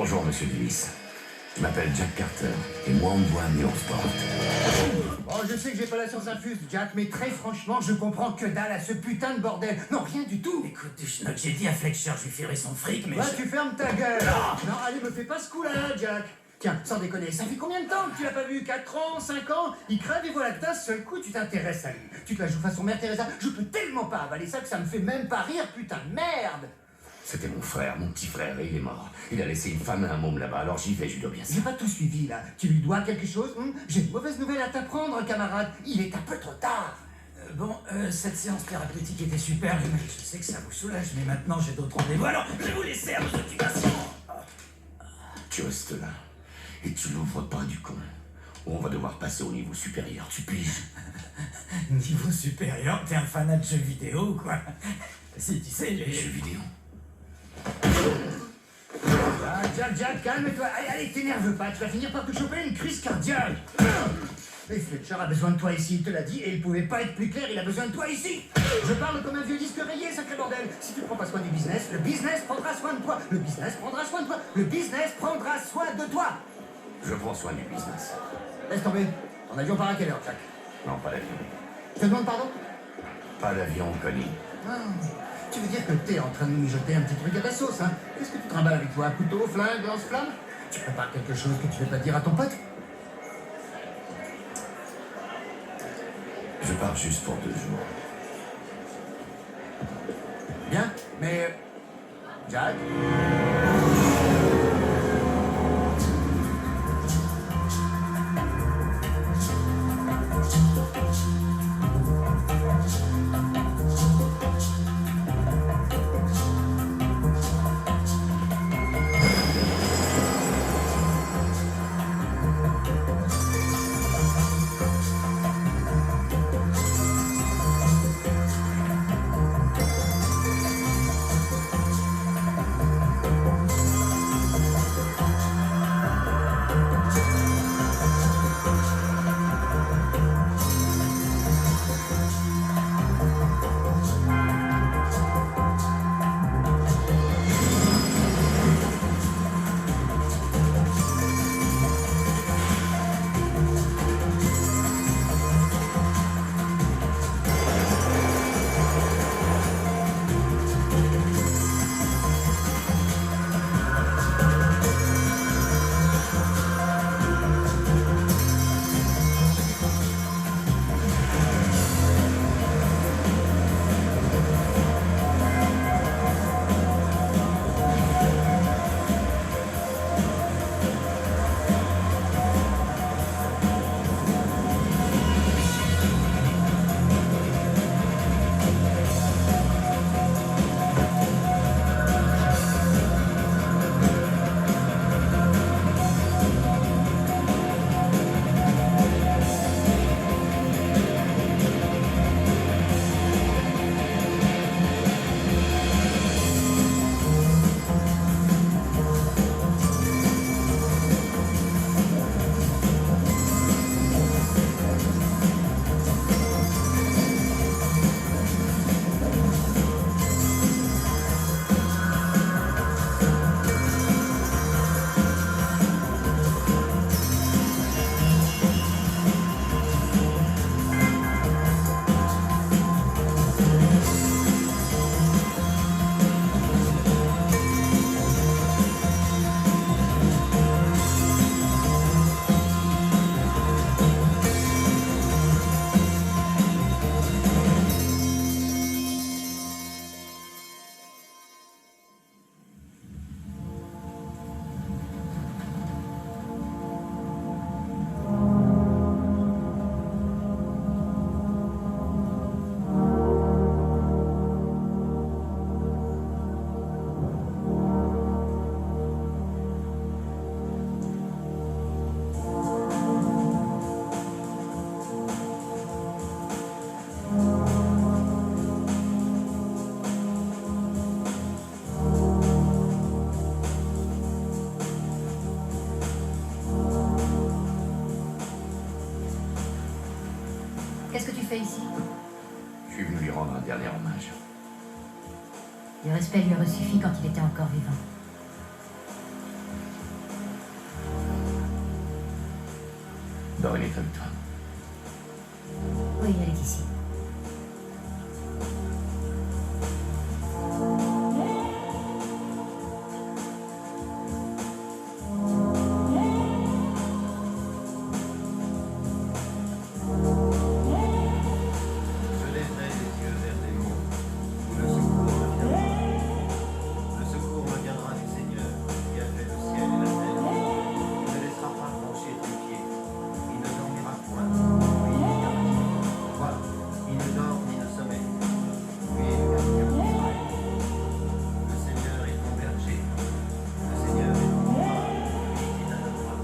Bonjour, monsieur Davis. Je m'appelle Jack Carter, et moi on me voit amener au sport. Oh, je sais que j'ai pas la science infuse, Jack, mais très franchement, je comprends que dalle à ce putain de bordel. Non, rien du tout. Écoute, Schnock, j'ai dit à Fletcher, je lui ferai son fric, mais... Ouais, tu fermes ta gueule. Non, allez, me fais pas ce coup-là, Jack. Tiens, sans déconner, ça fait combien de temps que tu l'as pas vu? 4 ans, 5 ans? Il crève et voilà que d'un seul coup, tu t'intéresses à lui. Tu te la joues façon Mère Teresa. Je peux tellement pas avaler ça que ça me fait même pas rire, putain de merde. C'était mon frère, mon petit frère, et il est mort. Il a laissé une femme et un môme là-bas, alors j'y vais, je lui dois bien ça. J'ai pas tout suivi, là. Tu lui dois quelque chose? J'ai une mauvaise nouvelle à t'apprendre, camarade. Il est un peu trop tard. Cette séance thérapeutique était super, mais je sais que ça vous soulage, mais maintenant j'ai d'autres rendez-vous, alors je vais vous laisser à vos occupations. Tu restes là, et tu l'ouvres pas du con. On va devoir passer au niveau supérieur, tu piges? Niveau supérieur, t'es un fanat de jeux vidéo ou quoi? Si, tu sais, Les jeux vidéo. Jack, calme-toi. Allez, t'énerve pas, tu vas finir par te choper une crise cardiaque. Et Fletcher a besoin de toi ici, il te l'a dit, et il pouvait pas être plus clair, il a besoin de toi ici. Je parle comme un vieux disque rayé, sacré bordel. Si tu prends pas soin du business, le business prendra soin de toi. Le business prendra soin de toi. Le business prendra soin de toi. Je prends soin du business. Laisse tomber. Ton avion part à quelle heure, Jack? Non, pas d'avion. Je te demande pardon? Pas d'avion, Connie. Tu veux dire que t'es en train de nous mijoter un petit truc à ta sauce, hein? Qu'est-ce que tu trimbales avec toi? Couteau, flingue, lance-flamme? Tu prépares quelque chose que tu veux pas dire à ton pote? Je pars juste pour 2 jours. Bien, mais... Jack? Qu'est-ce que tu fais ici? Je suis venu lui rendre un dernier hommage. Le respect lui aurait suffi quand il était encore vivant. est avec toi. Oui, elle est ici. Je lèverai les yeux vers les monts, où le secours me viendra. Le secours me viendra du Seigneur, qui a fait le ciel et la terre. Il ne laissera pas pencher tes pieds. Il ne dormira point. Oui, il est garanti. Voilà, il ne dort ni ne sommeille. Lui est le gardien d'Israël. Le Seigneur est ton berger. Le Seigneur est ton phare. Lui qui t'adorera.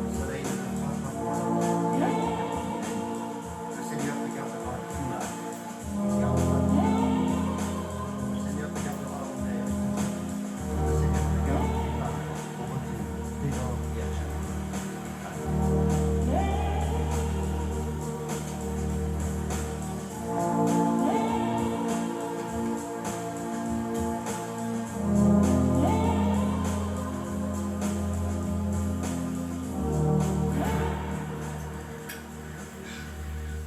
Le soleil ne te fera pas point. Il est ton capitaine. Le Seigneur te gardera de tout mal. Il gardera ton âme. Le Seigneur te gardera en mer. Le Seigneur te garde tes pas au retour, tes dents et à chaque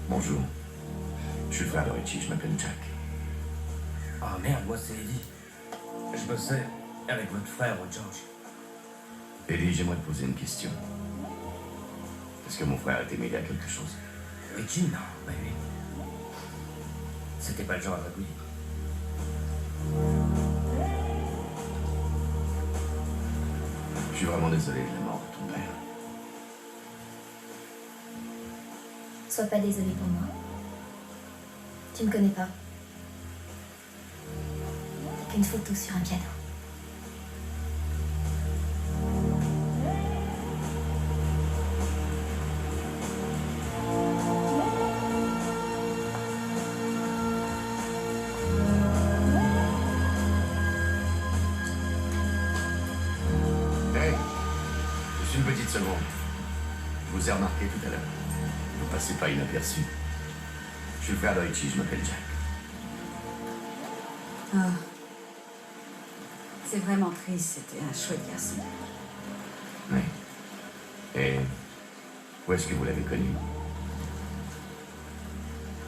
Bonjour. Je suis le frère de Richie, je m'appelle Jack. Ah merde, moi c'est Eddie. Je bossais avec votre frère, George. Eddie, j'aimerais te poser une question. Est-ce que mon frère a été mêlé à quelque chose? Richie, non, bah oui. C'était pas le genre à dragouiller. Je suis vraiment désolé de la mort de ton père. Sois pas désolé pour moi. Tu me connais pas. T'as qu'une photo sur un piano. Hey, juste une petite seconde. Je vous ai remarqué tout à l'heure. Vous passez pas inaperçu. Je suis le frère de Richie, je m'appelle Jack. Ah. C'est vraiment triste, c'était un chouette garçon. Oui. Et où est-ce que vous l'avez connu?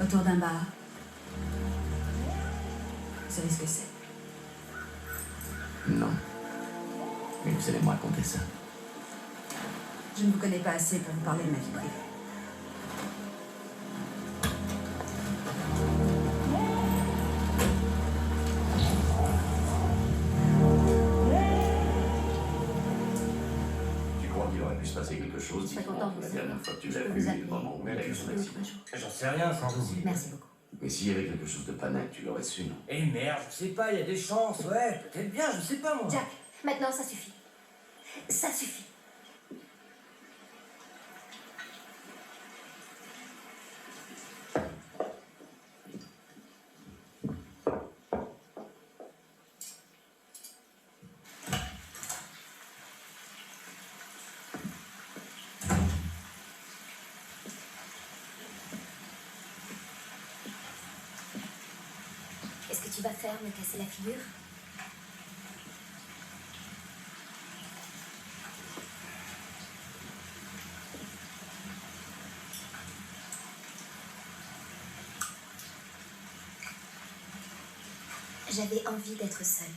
Autour d'un bar. Vous savez ce que c'est? Non. Mais vous allez me raconter ça. Je ne vous connais pas assez pour vous parler de ma vie privée. Tu crois qu'il aurait pu se passer quelque chose Je serais différent contente de la savoir. dernière fois que tu Je l'as peux vu vous et appeler le moment où il a eu son tous les accident? jours. J'en sais rien, c'est impossible. Merci beaucoup. Mais s'il y avait quelque chose de pas net, tu l'aurais su, non? Eh merde, je sais pas, il y a des chances, ouais, peut-être bien, je sais pas moi. Jack, maintenant ça suffit. Ça suffit. Qu'est-ce que tu vas faire, me casser la figure? J'avais envie d'être seule.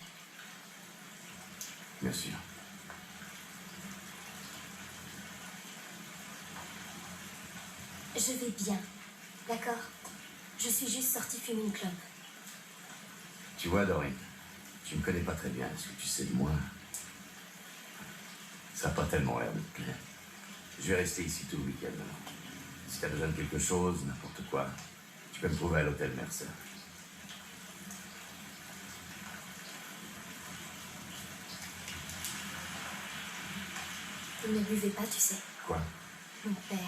Bien sûr. Je vais bien, d'accord? Je suis juste sortie fumer une clope. Tu vois, Doreen, tu me connais pas très bien. Ce que tu sais de moi, ça n'a pas tellement l'air de te plaire. Je vais rester ici tout le week-end. Si t'as besoin de quelque chose, n'importe quoi, tu peux me trouver à l'hôtel Mercer. Vous ne buvez pas, tu sais. Quoi? Mon père.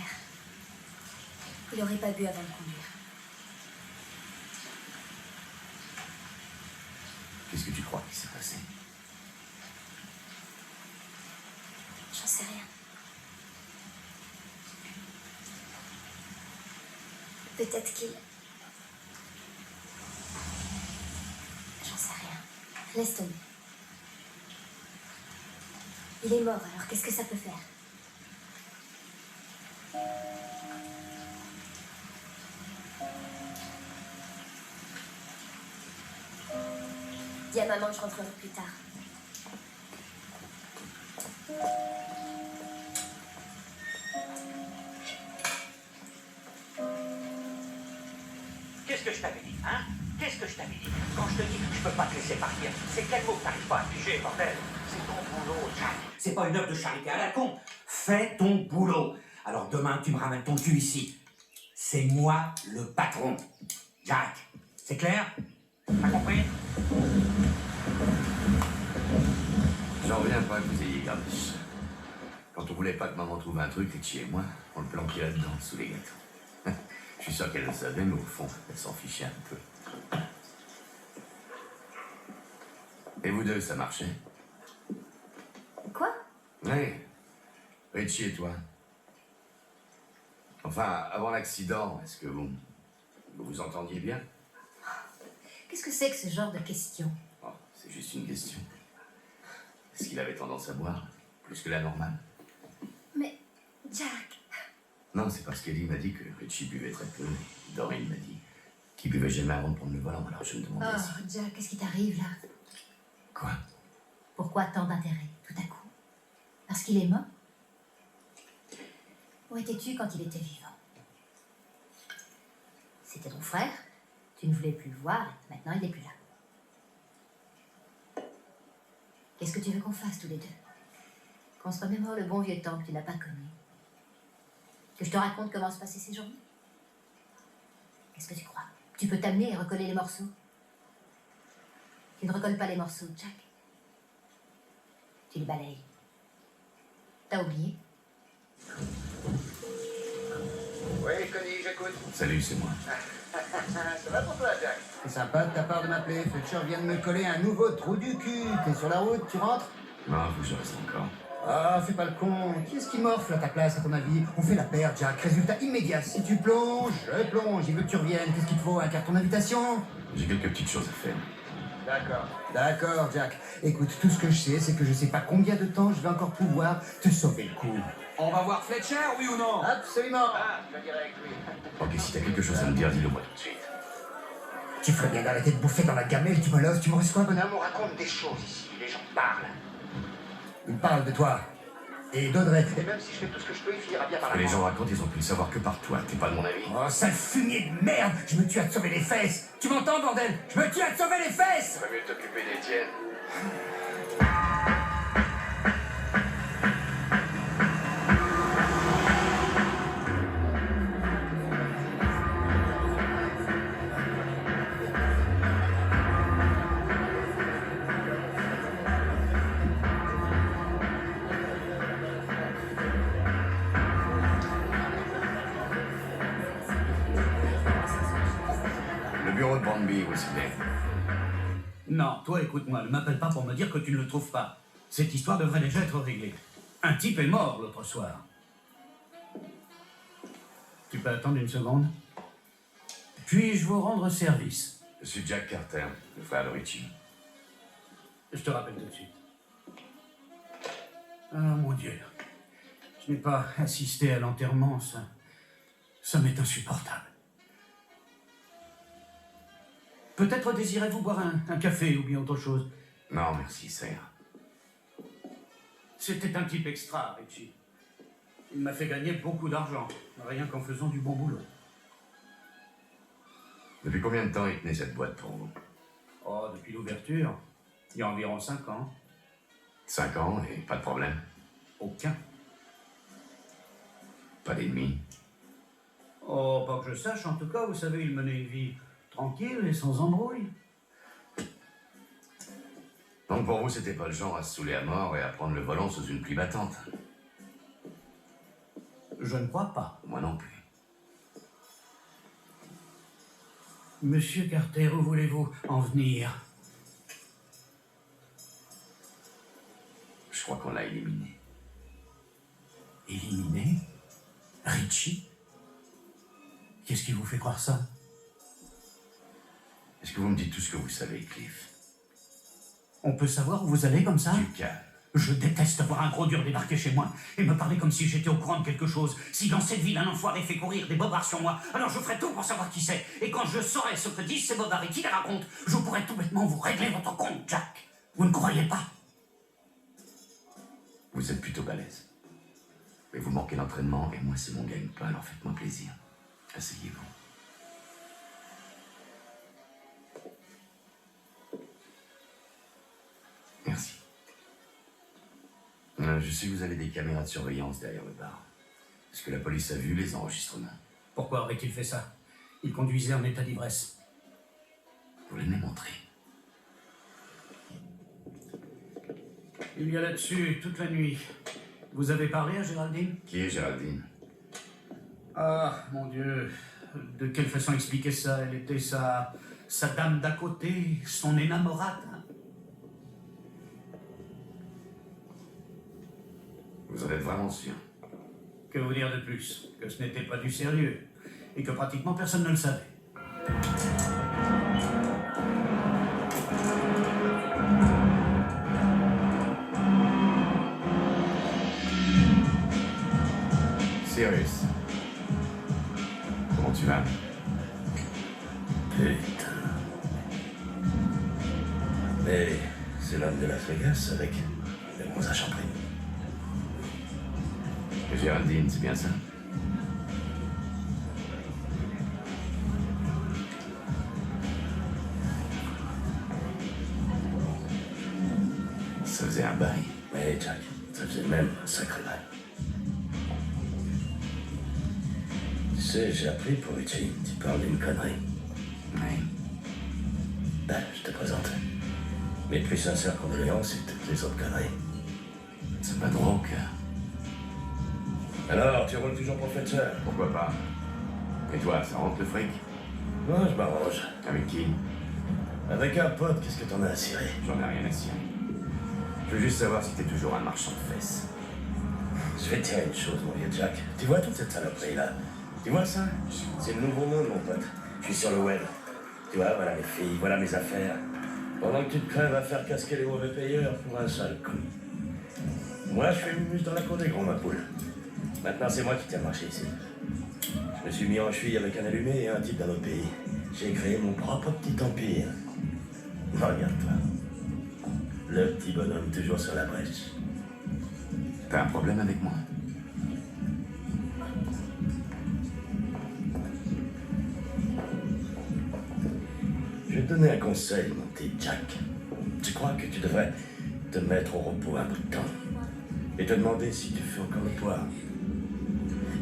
Il aurait pas bu avant de conduire. Qu'est-ce que tu crois qui s'est passé? J'en sais rien. Peut-être qu'il... J'en sais rien. Laisse tomber. Il est mort, alors qu'est-ce que ça peut faire? Dis à maman que je rentrerai plus tard. Qu'est-ce que je t'avais dit, hein? Qu'est-ce que je t'avais dit? Quand je te dis que je peux pas te laisser partir, c'est quel mot que t'arrives pas à piger, bordel? C'est ton boulot, Jack. C'est pas une œuvre de charité à la con. Fais ton boulot. Alors demain, tu me ramènes ton cul ici. C'est moi le patron. Jack, c'est clair? T'as compris? J'en reviens pas que vous ayez gardé ça. Quand on voulait pas que maman trouve un truc, Richie et moi, on le planquait là-dedans, sous les gâteaux. Je suis sûr qu'elle le savait, mais au fond, elle s'en fichait un peu. Et vous deux, ça marchait? Quoi? Oui. Richie et toi. Enfin, avant l'accident, est-ce que vous vous entendiez bien? Qu'est-ce que c'est que ce genre de question? Oh, c'est juste une question. Est-ce qu'il avait tendance à boire? Plus que la normale? Mais, Jack, Non, c'est parce qu'Ellie m'a dit que Richie buvait très peu. Et Doreen m'a dit qu'il buvait jamais avant de prendre le volant. Alors je me demandais oh, si... Jack, qu'est-ce qui t'arrive là? Quoi? Pourquoi tant d'intérêt, tout à coup? Parce qu'il est mort? Où étais-tu quand il était vivant? C'était ton frère, tu ne voulais plus le voir, maintenant il n'est plus là. Qu'est-ce que tu veux qu'on fasse tous les deux? Qu'on se remémore le bon vieux temps que tu n'as pas connu? Que je te raconte comment se passaient ces journées? Qu'est-ce que tu crois? Tu peux t'amener et recoller les morceaux? Tu ne recolles pas les morceaux, Jack. Tu les balayes. T'as oublié? Oui, Connie, j'écoute. Salut, c'est moi. Ça va pour toi, Jack? C'est sympa de ta part de m'appeler. Fletcher vient de me coller un nouveau trou du cul. T'es sur la route, tu rentres? Non, faut que je reste encore. Ah, fais pas le con. Qui est-ce qui morfle à ta place, à ton avis? On fait la paire, Jack. Résultat immédiat. Si tu plonges, je plonge. Il veut que tu reviennes. Qu'est-ce qu'il te faut? Un carton d'invitation? J'ai quelques petites choses à faire. D'accord. D'accord, Jack. Écoute, tout ce que je sais, c'est que je sais pas combien de temps je vais encore pouvoir te sauver le coup. On va voir Fletcher, oui ou non? Absolument. Ah, je dirais avec lui. Ok, si t'as quelque chose à me dire, dis-le moi tout de suite. Tu ferais bien d'arrêter de bouffer dans la gamelle, tu molosses. Tu me restes quoi, bonhomme? On raconte des choses ici. Les gens parlent. Ils parlent de toi. Et d'Audrey. Et même si je fais tout ce que je peux, il finira bien par Ce que la les gens mort. racontent, ils ont pu le savoir que par toi. T'es pas de mon avis. Oh, sale fumier de merde! Je me tue à te sauver les fesses! Tu m'entends, bordel? Je me tue à te sauver les fesses! Va mieux t'occuper des tiennes. Le bureau de Brandby, où est-ce qu'il est? Non, toi, écoute-moi, ne m'appelle pas pour me dire que tu ne le trouves pas. Cette histoire devrait déjà être réglée. Un type est mort l'autre soir. Tu peux attendre une seconde? Puis-je vous rendre service? Je suis Jack Carter, le frère de Richie. Je te rappelle tout de suite. Ah, mon Dieu. Je n'ai pas assisté à l'enterrement, ça m'est insupportable. Peut-être désirez-vous boire un café ou bien autre chose? Non, merci, ça ira. C'était un type extra, Richie. Il m'a fait gagner beaucoup d'argent, rien qu'en faisant du bon boulot. Depuis combien de temps il tenait cette boîte pour vous? Oh, depuis l'ouverture, il y a environ 5 ans. 5 ans et pas de problème? Aucun. Pas d'ennemis? Oh, pas que je sache, en tout cas, vous savez, il menait une vie tranquille et sans embrouille. Donc pour vous, c'était pas le genre à se saouler à mort et à prendre le volant sous une pluie battante? Je ne crois pas. Moi non plus. Monsieur Carter, où voulez-vous en venir? Je crois qu'on l'a éliminé. Éliminé? Richie? Qu'est-ce qui vous fait croire ça? Est-ce que vous me dites tout ce que vous savez, Cliff? On peut savoir où vous allez comme ça? Du calme. Je déteste voir un gros dur débarquer chez moi et me parler comme si j'étais au courant de quelque chose. Si dans cette ville un enfoiré fait courir des bobards sur moi, alors je ferai tout pour savoir qui c'est. Et quand je saurai ce que disent ces bobards et qui les racontent, je pourrai tout bêtement vous régler votre compte, Jack. Vous ne croyez pas? Vous êtes plutôt balèze. Mais vous manquez d'entraînement et moi c'est mon gagne-pain, alors faites-moi plaisir. Asseyez-vous. Merci. Je sais que vous avez des caméras de surveillance derrière le bar. Est-ce que la police a vu les enregistrements? Pourquoi aurait-il fait ça? Il conduisait en état d'ivresse. Vous les montrer. Il y a là-dessus toute la nuit. Vous avez parlé à Géraldine? Qui est Géraldine? Ah, mon Dieu. De quelle façon expliquer ça? Elle était sa dame d'à côté, son énamorate. Vous en êtes vraiment sûr? Que vous dire de plus? Que ce n'était pas du sérieux. Et que pratiquement personne ne le savait. Sirius. Comment tu vas? Putain. Mais c'est l'homme de Las Vegas avec les bronzages en prime. Géraldine, c'est bien ça? Ça faisait un bail. Ouais, Jack, ça faisait même un sacré bail. Tu sais, j'ai appris pour Richie, tu parles d'une connerie. Oui. Ben, je te présente. Mes plus sincères condoléances et toutes les autres conneries. C'est pas drôle, que... Alors, tu roules toujours pour Fletcher? Pourquoi pas? Et toi, ça rentre le fric? Moi, je m'arrange. Avec qui? Avec un pote, qu'est-ce que t'en as à cirer? J'en ai rien à cirer. Je veux juste savoir si t'es toujours un marchand de fesses. Je vais te dire une chose, mon vieux Jack. Tu vois toute cette saloperie-là? Tu vois ça? C'est le nouveau monde, mon pote. Je suis sur le web. Tu vois, voilà mes filles, voilà mes affaires. Pendant que tu te crèves à faire casquer les mauvais payeurs pour un sale coup. Moi, je fais une muse dans la cour des grands, ma poule. Maintenant, c'est moi qui tiens le marché ici. Je me suis mis en cheville avec un allumé et un type d'un autre pays. J'ai créé mon propre petit empire. Regarde-toi. Le petit bonhomme toujours sur la brèche. T'as un problème avec moi? Je vais te donner un conseil, mon petit Jack. Je crois que tu devrais te mettre au repos un bout de temps et te demander si tu fais encore le poids.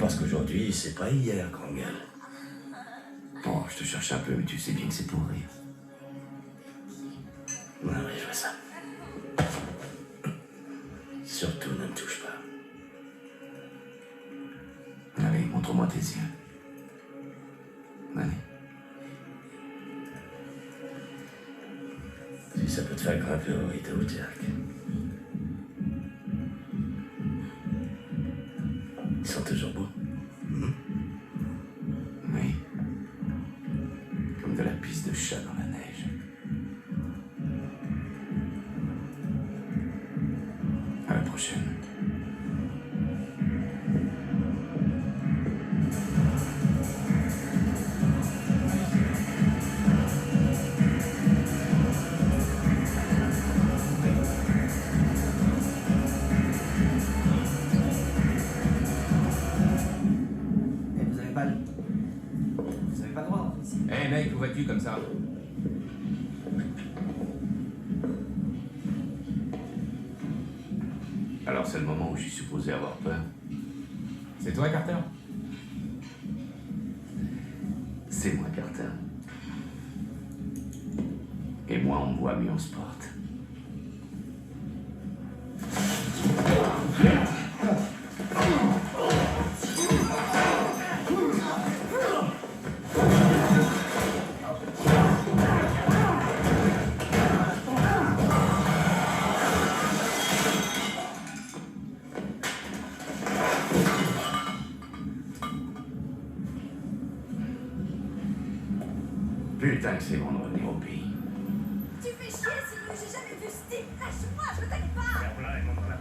Parce qu'aujourd'hui, c'est pas hier, grand gueule. Oh, je te cherche un peu, mais tu sais bien que c'est pour rire. Ouais, je vois ça. Surtout, ne me touche pas. Allez, montre-moi tes yeux. Allez. Si ça peut te faire grimper au rideau, Jack. Ils sont toujours beaux. Oui. Comme de la pisse de chat dans la neige. À la prochaine. Et vous avez pas le droit ici. Eh mec, où vas-tu comme ça? Alors c'est le moment où je suis supposé avoir peur. C'est toi, Carter? C'est moi, Carter. Et moi, on me voit, mieux on se porte. Putain que c'est bon de revenir au pays. Tu fais chier, Sirius, j'ai jamais vu ce type. Lâche-moi, je te connais pas. Ferme-la et montre-la.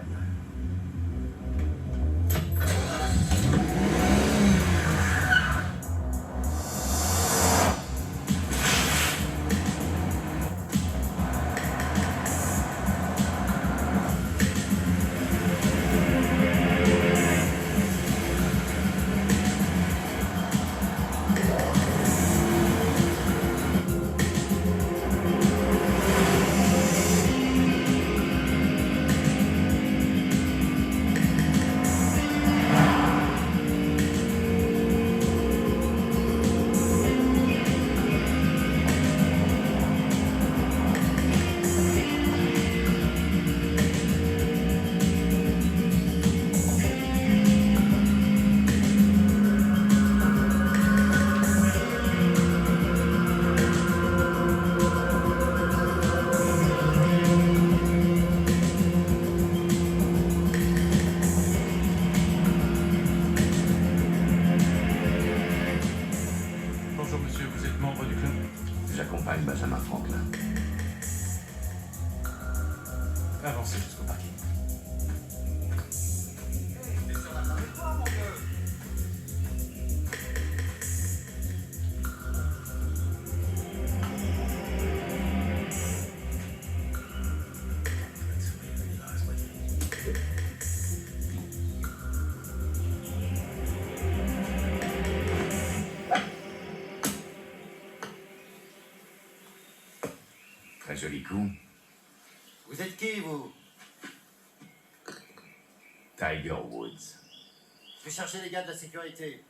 Avancez jusqu'au parking. Très joli coup. Vous êtes qui, vous? Tiger Woods. Je vais chercher les gars de la sécurité.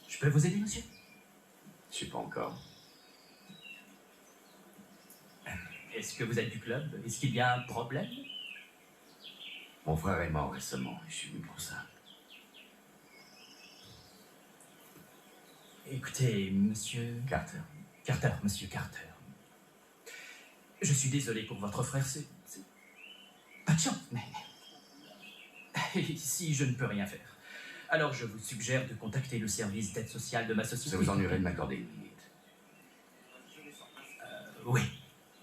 Je peux vous aider, monsieur? Je sais pas encore. Est-ce que vous êtes du club? Est-ce qu'il y a un problème? Mon frère est mort récemment et je suis venu pour ça. Écoutez, monsieur... Carter. Carter, monsieur Carter. Je suis désolé pour votre frère, c'est... Pas de chance, mais... Ici, je ne peux rien faire. Alors, je vous suggère de contacter le service d'aide sociale de ma société. Ça vous ennuierait de m'accorder une minute? Oui.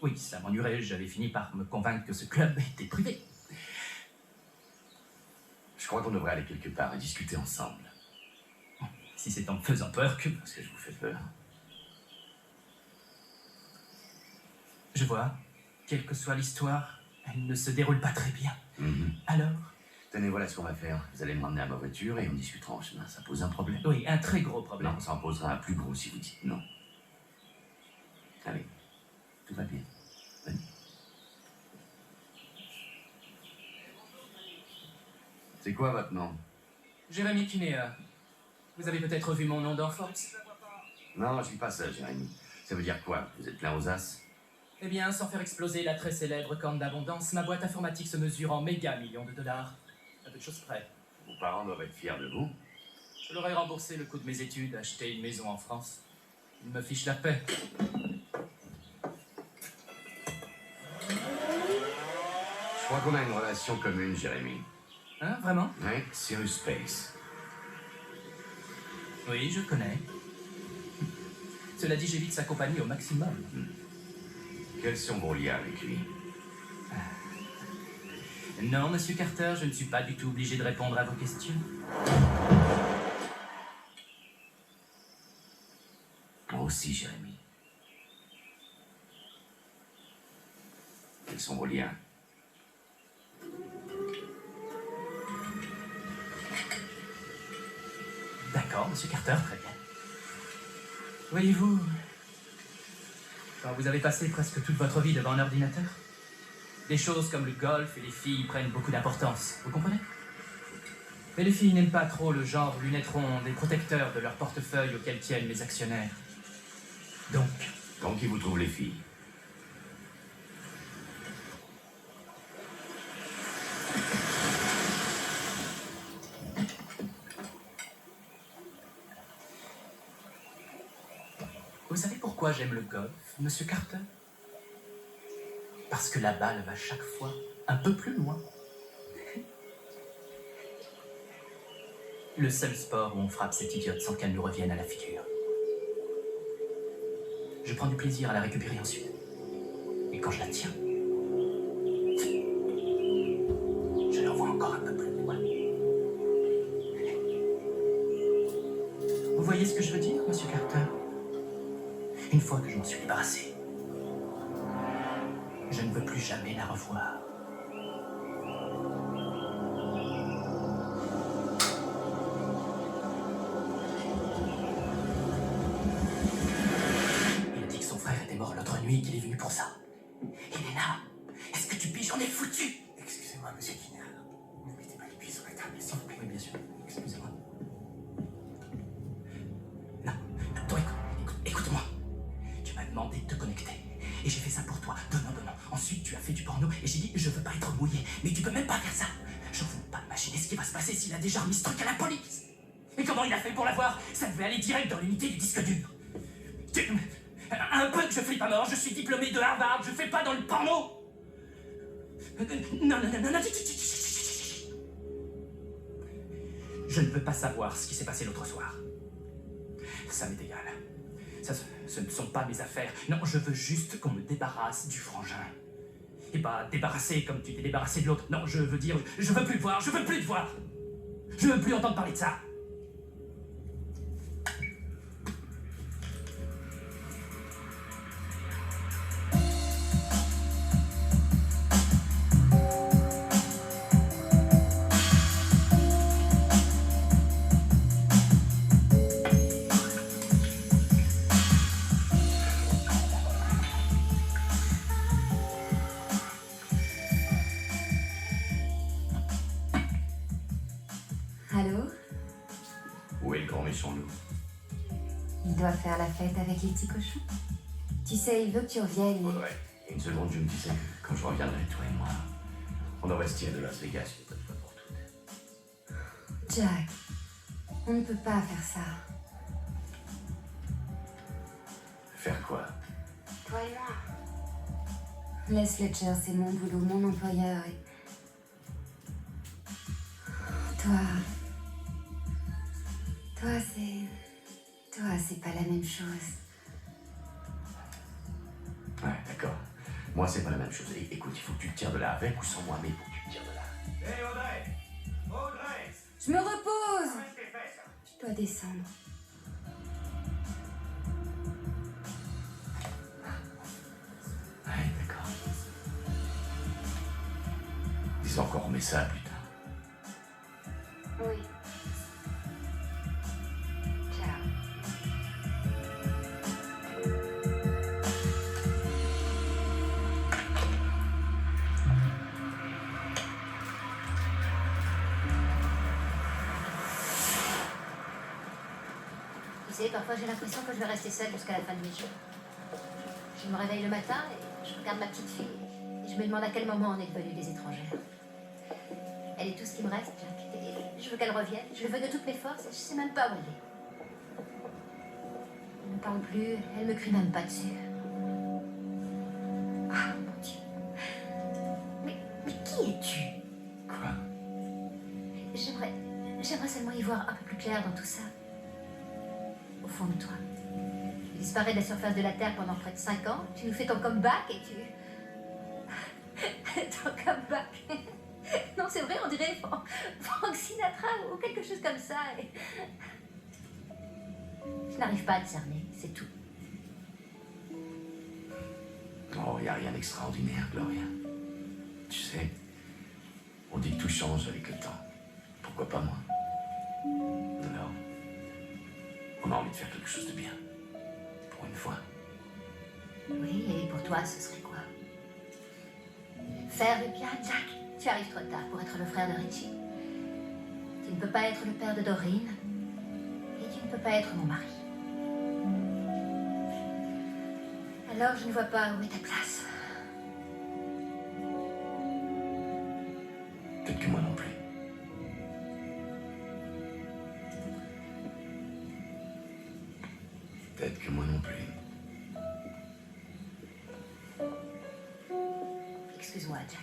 Oui, ça m'ennuierait. J'avais fini par me convaincre que ce club était privé. Je crois qu'on devrait aller quelque part et discuter ensemble. Si c'est en me faisant peur que... Parce que je vous fais peur. Je vois. Quelle que soit l'histoire, elle ne se déroule pas très bien. Alors? Tenez, voilà ce qu'on va faire. Vous allez m'emmener à ma voiture et on discutera en chemin. Ça pose un problème? Oui, un très gros problème. Non, ça en posera un plus gros si vous dites non. Allez, tout va bien. Venez. C'est quoi votre nom? Jérémy Kinéa. Vous avez peut-être vu mon nom dans Forbes? Non, je dis pas ça, Jérémy. Ça veut dire quoi? Vous êtes plein aux as? Eh bien, sans faire exploser la très célèbre corne d'abondance, ma boîte informatique se mesure en méga millions de dollars. À peu de choses près. Vos parents doivent être fiers de vous. Je leur ai remboursé le coût de mes études, acheté une maison en France. Ils me fichent la paix. Je crois qu'on a une relation commune, Jérémy. Hein, vraiment? Oui, Cyrus Space. Oui, je connais. Cela dit, j'évite sa compagnie au maximum. Quels sont vos liens avec lui? Non, monsieur Carter, je ne suis pas du tout obligé de répondre à vos questions. Moi aussi, Jérémy. Quels sont vos liens? D'accord, monsieur Carter, très bien. Voyez-vous, quand vous avez passé presque toute votre vie devant un ordinateur, des choses comme le golf et les filles prennent beaucoup d'importance, vous comprenez? Mais les filles n'aiment pas trop le genre lunettes rondes et protecteurs de leur portefeuille auquel tiennent mes actionnaires. Donc, ils vous trouvent les filles. vous savez pourquoi j'aime le golf, monsieur Carter? Parce que la balle va chaque fois un peu plus loin. Le seul sport où on frappe cette idiote sans qu'elle nous revienne à la figure. Je prends du plaisir à la récupérer ensuite. Et quand je la tiens, je l'envoie encore un peu plus loin. Vous voyez ce que je veux dire, monsieur Carter? Une fois que je m'en suis débarrassé, je ne veux plus jamais la revoir. Il dit que son frère était mort l'autre nuit et qu'il est venu pour ça. Elena, est-ce que tu piges? J'en ai foutu! Excusez-moi, monsieur Kinnard. Ne mettez pas les pieds sur la table, s'il vous plaît. Oui, bien sûr. Excusez-moi. Non, toi, écoute-moi. Tu m'as demandé de te connecter. Et j'ai fait ça pour toi, donnant. Ensuite, tu as fait du porno et j'ai dit, je veux pas être mouillé. Mais tu peux même pas faire ça. J'ose même pas imaginer ce qui va se passer s'il a déjà remis ce truc à la police. Et comment il a fait pour l'avoir? Ça devait aller direct dans l'unité du disque dur. Un peu que je flippe à mort, je suis diplômé de Harvard, je fais pas dans le porno. Non. Je ne veux pas savoir ce qui s'est passé l'autre soir. Ça m'est égal. ce ne sont pas mes affaires. Non, je veux juste qu'on me débarrasse du frangin. Et pas débarrasser comme tu t'es débarrassé de l'autre. Non, je veux dire, je veux plus te voir, je veux plus te voir. Je veux plus entendre parler de ça. Allô? Où est le grand méchant loup? Il doit faire la fête avec les petits cochons. Tu sais, il veut que tu reviennes. Audrey, il y a une seconde, je me disais que quand je reviendrai, toi et moi, on devrait se tirer de Las Vegas une bonne fois pour toutes. Jack, on ne peut pas faire ça. Faire quoi? Toi et moi. Les Fletcher, c'est mon boulot, mon employeur. Et... Toi, c'est pas la même chose. Ouais, d'accord. Moi, c'est pas la même chose. Écoute, il faut que tu te tires de là avec ou sans moi, mais il faut que tu te tires de là. Hé Audrey! Audrey! Je me repose. Comment est-ce que t'es fait, ça? Je dois descendre. Ouais, d'accord. Dis encore, on met ça plus tard. Oui. Ciao. Tu sais, parfois j'ai l'impression que je vais rester seule jusqu'à la fin de mes jours. Je me réveille le matin et je regarde ma petite fille et je me demande à quel moment on est devenus des étrangères. Elle est tout ce qui me reste, Jack. Et je veux qu'elle revienne. Je le veux de toutes mes forces et je sais même pas où elle est. Elle ne parle plus, elle me crie même pas dessus. Ah, mon Dieu. Mais qui es-tu? Quoi? J'aimerais seulement y voir un peu plus clair dans tout ça. Au fond de toi. Tu disparais de la surface de la Terre pendant près de 5 ans. Tu nous fais ton comeback et tu... ton comeback. Non, c'est vrai, on dirait Frank Sinatra ou quelque chose comme ça. Et... je n'arrive pas à te cerner, c'est tout. Oh, y a rien d'extraordinaire, Gloria. Tu sais, on dit que tout change avec le temps. Pourquoi pas moi? Alors, on a envie de faire quelque chose de bien. Pour une fois. Oui, et pour toi, ce serait quoi? Faire le bien, Jack. Tu arrives trop tard pour être le frère de Richie. Tu ne peux pas être le père de Doreen. Et tu ne peux pas être mon mari. Alors, je ne vois pas où est ta place. Peut-être que moi non plus. Peut-être que moi non plus. Excuse-moi, Jack.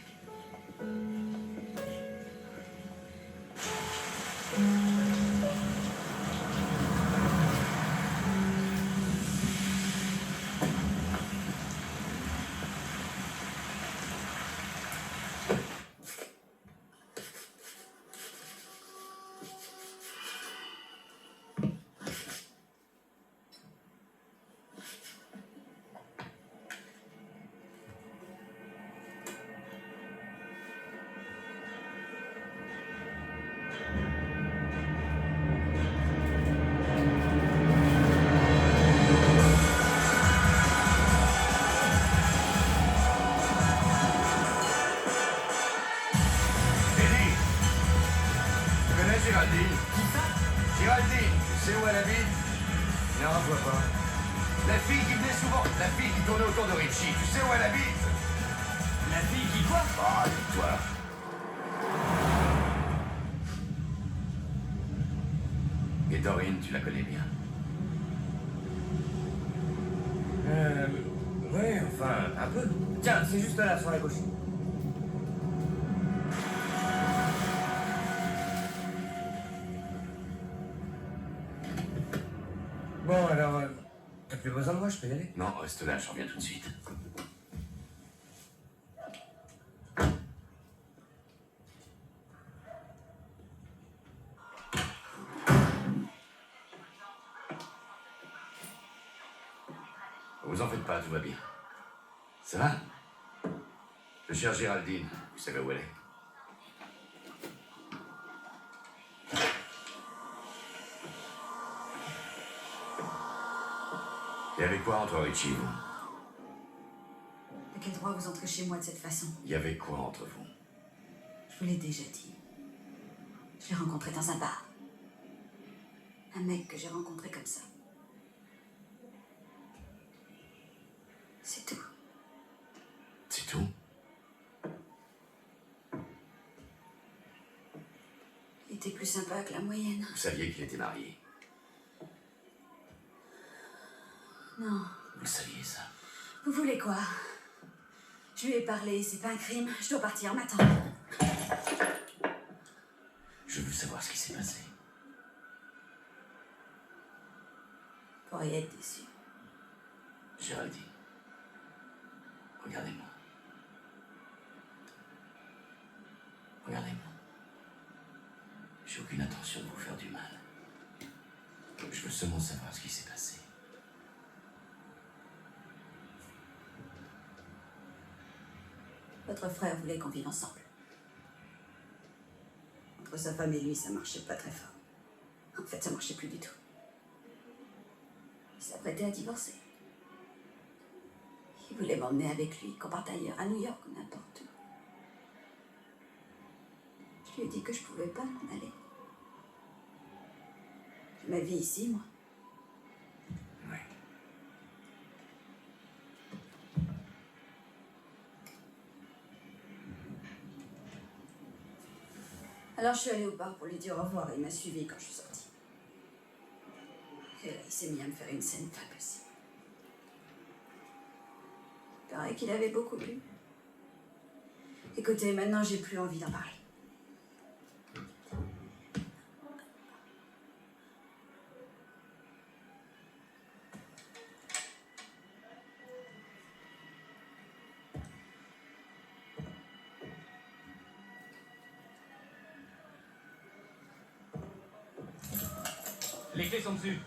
Géraldine. Qui ça? Géraldine, tu sais où elle habite? Non, je vois pas. La fille qui venait souvent, la fille qui tournait autour de Richie, tu sais où elle habite? La fille qui quoi? Ah, toi. Et Doreen, tu la connais bien? Ouais, enfin, un peu. Tiens, c'est juste là, sur la gauche. Bon, alors, t'as plus je peux y aller? Non, reste là, je reviens tout de suite. Vous en faites pas, tout va bien. Ça va? Je cherche Géraldine. Vous savez où elle est? Il y avait quoi entre Richie et vous? De quel droit vous entrez chez moi de cette façon? Il y avait quoi entre vous? Je vous l'ai déjà dit. Je l'ai rencontré dans un bar. Un mec que j'ai rencontré comme ça. C'est tout. C'est tout? Il était plus sympa que la moyenne. Vous saviez qu'il était marié? Non. Vous saviez ça? Vous voulez quoi? Je lui ai parlé, c'est pas un crime. Je dois partir, m'attends. Je veux savoir ce qui s'est passé. Vous pourriez être déçu. Géraldine, regardez-moi. Regardez-moi. J'ai aucune intention de vous faire du mal. Je veux seulement savoir ce qui s'est passé. Votre frère voulait qu'on vive ensemble. Entre sa femme et lui, ça marchait pas très fort. En fait, ça marchait plus du tout. Il s'apprêtait à divorcer. Il voulait m'emmener avec lui, qu'on parte ailleurs, à New York ou n'importe où. Je lui ai dit que je pouvais pas m'en aller. J'ai ma vie ici, moi. Oui. Alors je suis allée au bar pour lui dire au revoir et il m'a suivi quand je suis sortie. Et là, il s'est mis à me faire une scène pas possible. Il paraît qu'il avait beaucoup bu. Écoutez, maintenant j'ai plus envie d'en parler. Les clés sont dessus.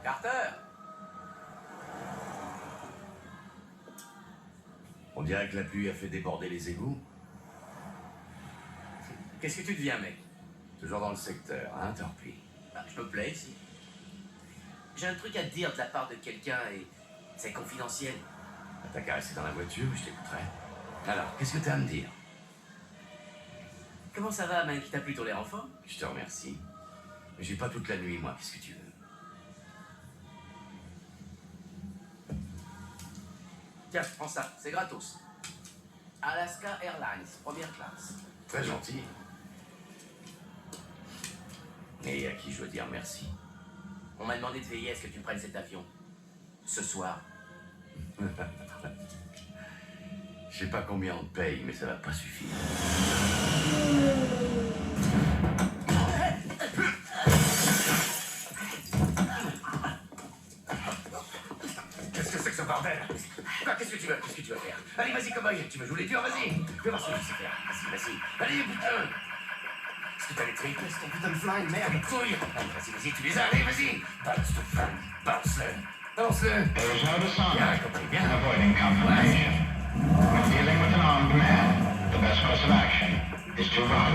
Carter! On dirait que la pluie a fait déborder les égouts. Qu'est-ce que tu deviens, mec? Toujours dans le secteur, hein, Torpille? Bah, je me plais ici. J'ai un truc à te dire de la part de quelqu'un et c'est confidentiel. T'as qu'à rester dans la voiture, je t'écouterai. Alors, qu'est-ce que t'as à me dire? Comment ça va, mec? T'as plutôt l'air en forme? Je te remercie. Mais j'ai pas toute la nuit, moi. Qu'est-ce que tu veux? Tiens, prends ça, c'est gratos. Alaska Airlines, première classe. Très gentil. Et à qui je dois dire merci? On m'a demandé de veiller à ce que tu prennes cet avion. Ce soir. Je sais pas combien on te paye, mais ça va pas suffire. Qu'est-ce que c'est que ce bordel? Quoi, qu'est-ce que tu veux? Qu'est-ce que tu vas faire? Allez, vas-y, cowboy, tu me joues les durs, vas-y. Fais voir ce que tu sais faire. Vas-y. Allez, putain! Est-ce que t'as les tripes? C'est ton putain de flingue, merde, couille! Allez, vas-y, tu les as, allez, vas-y! Balance ton flingue, balance-le! Bien, compris, bien. Avoiding confrontation. When dealing with an armed man, the best course of action is to run.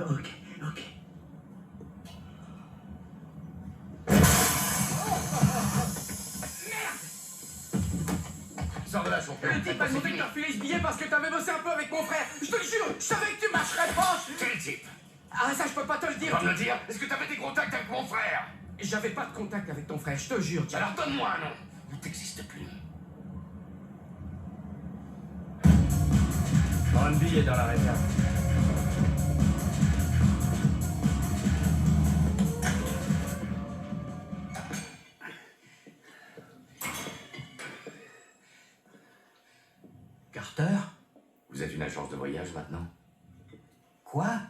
Ok, ok. Sors de là, champion. Le type m'a demandé de te refiler ce billet parce que t'avais bossé un peu avec mon frère. Je te le jure, je savais que tu marcherais proche. Quel type? Ah, ça, je peux pas te le Tu dire. vas me le dire? Est-ce que t'avais des contacts avec mon frère? J'avais pas de contact avec ton frère, je te jure, Jack. Alors donne-moi un nom. Il t'existe plus. Brandby est dans la réserve. Carter? Vous êtes une agence de voyage maintenant? Quoi?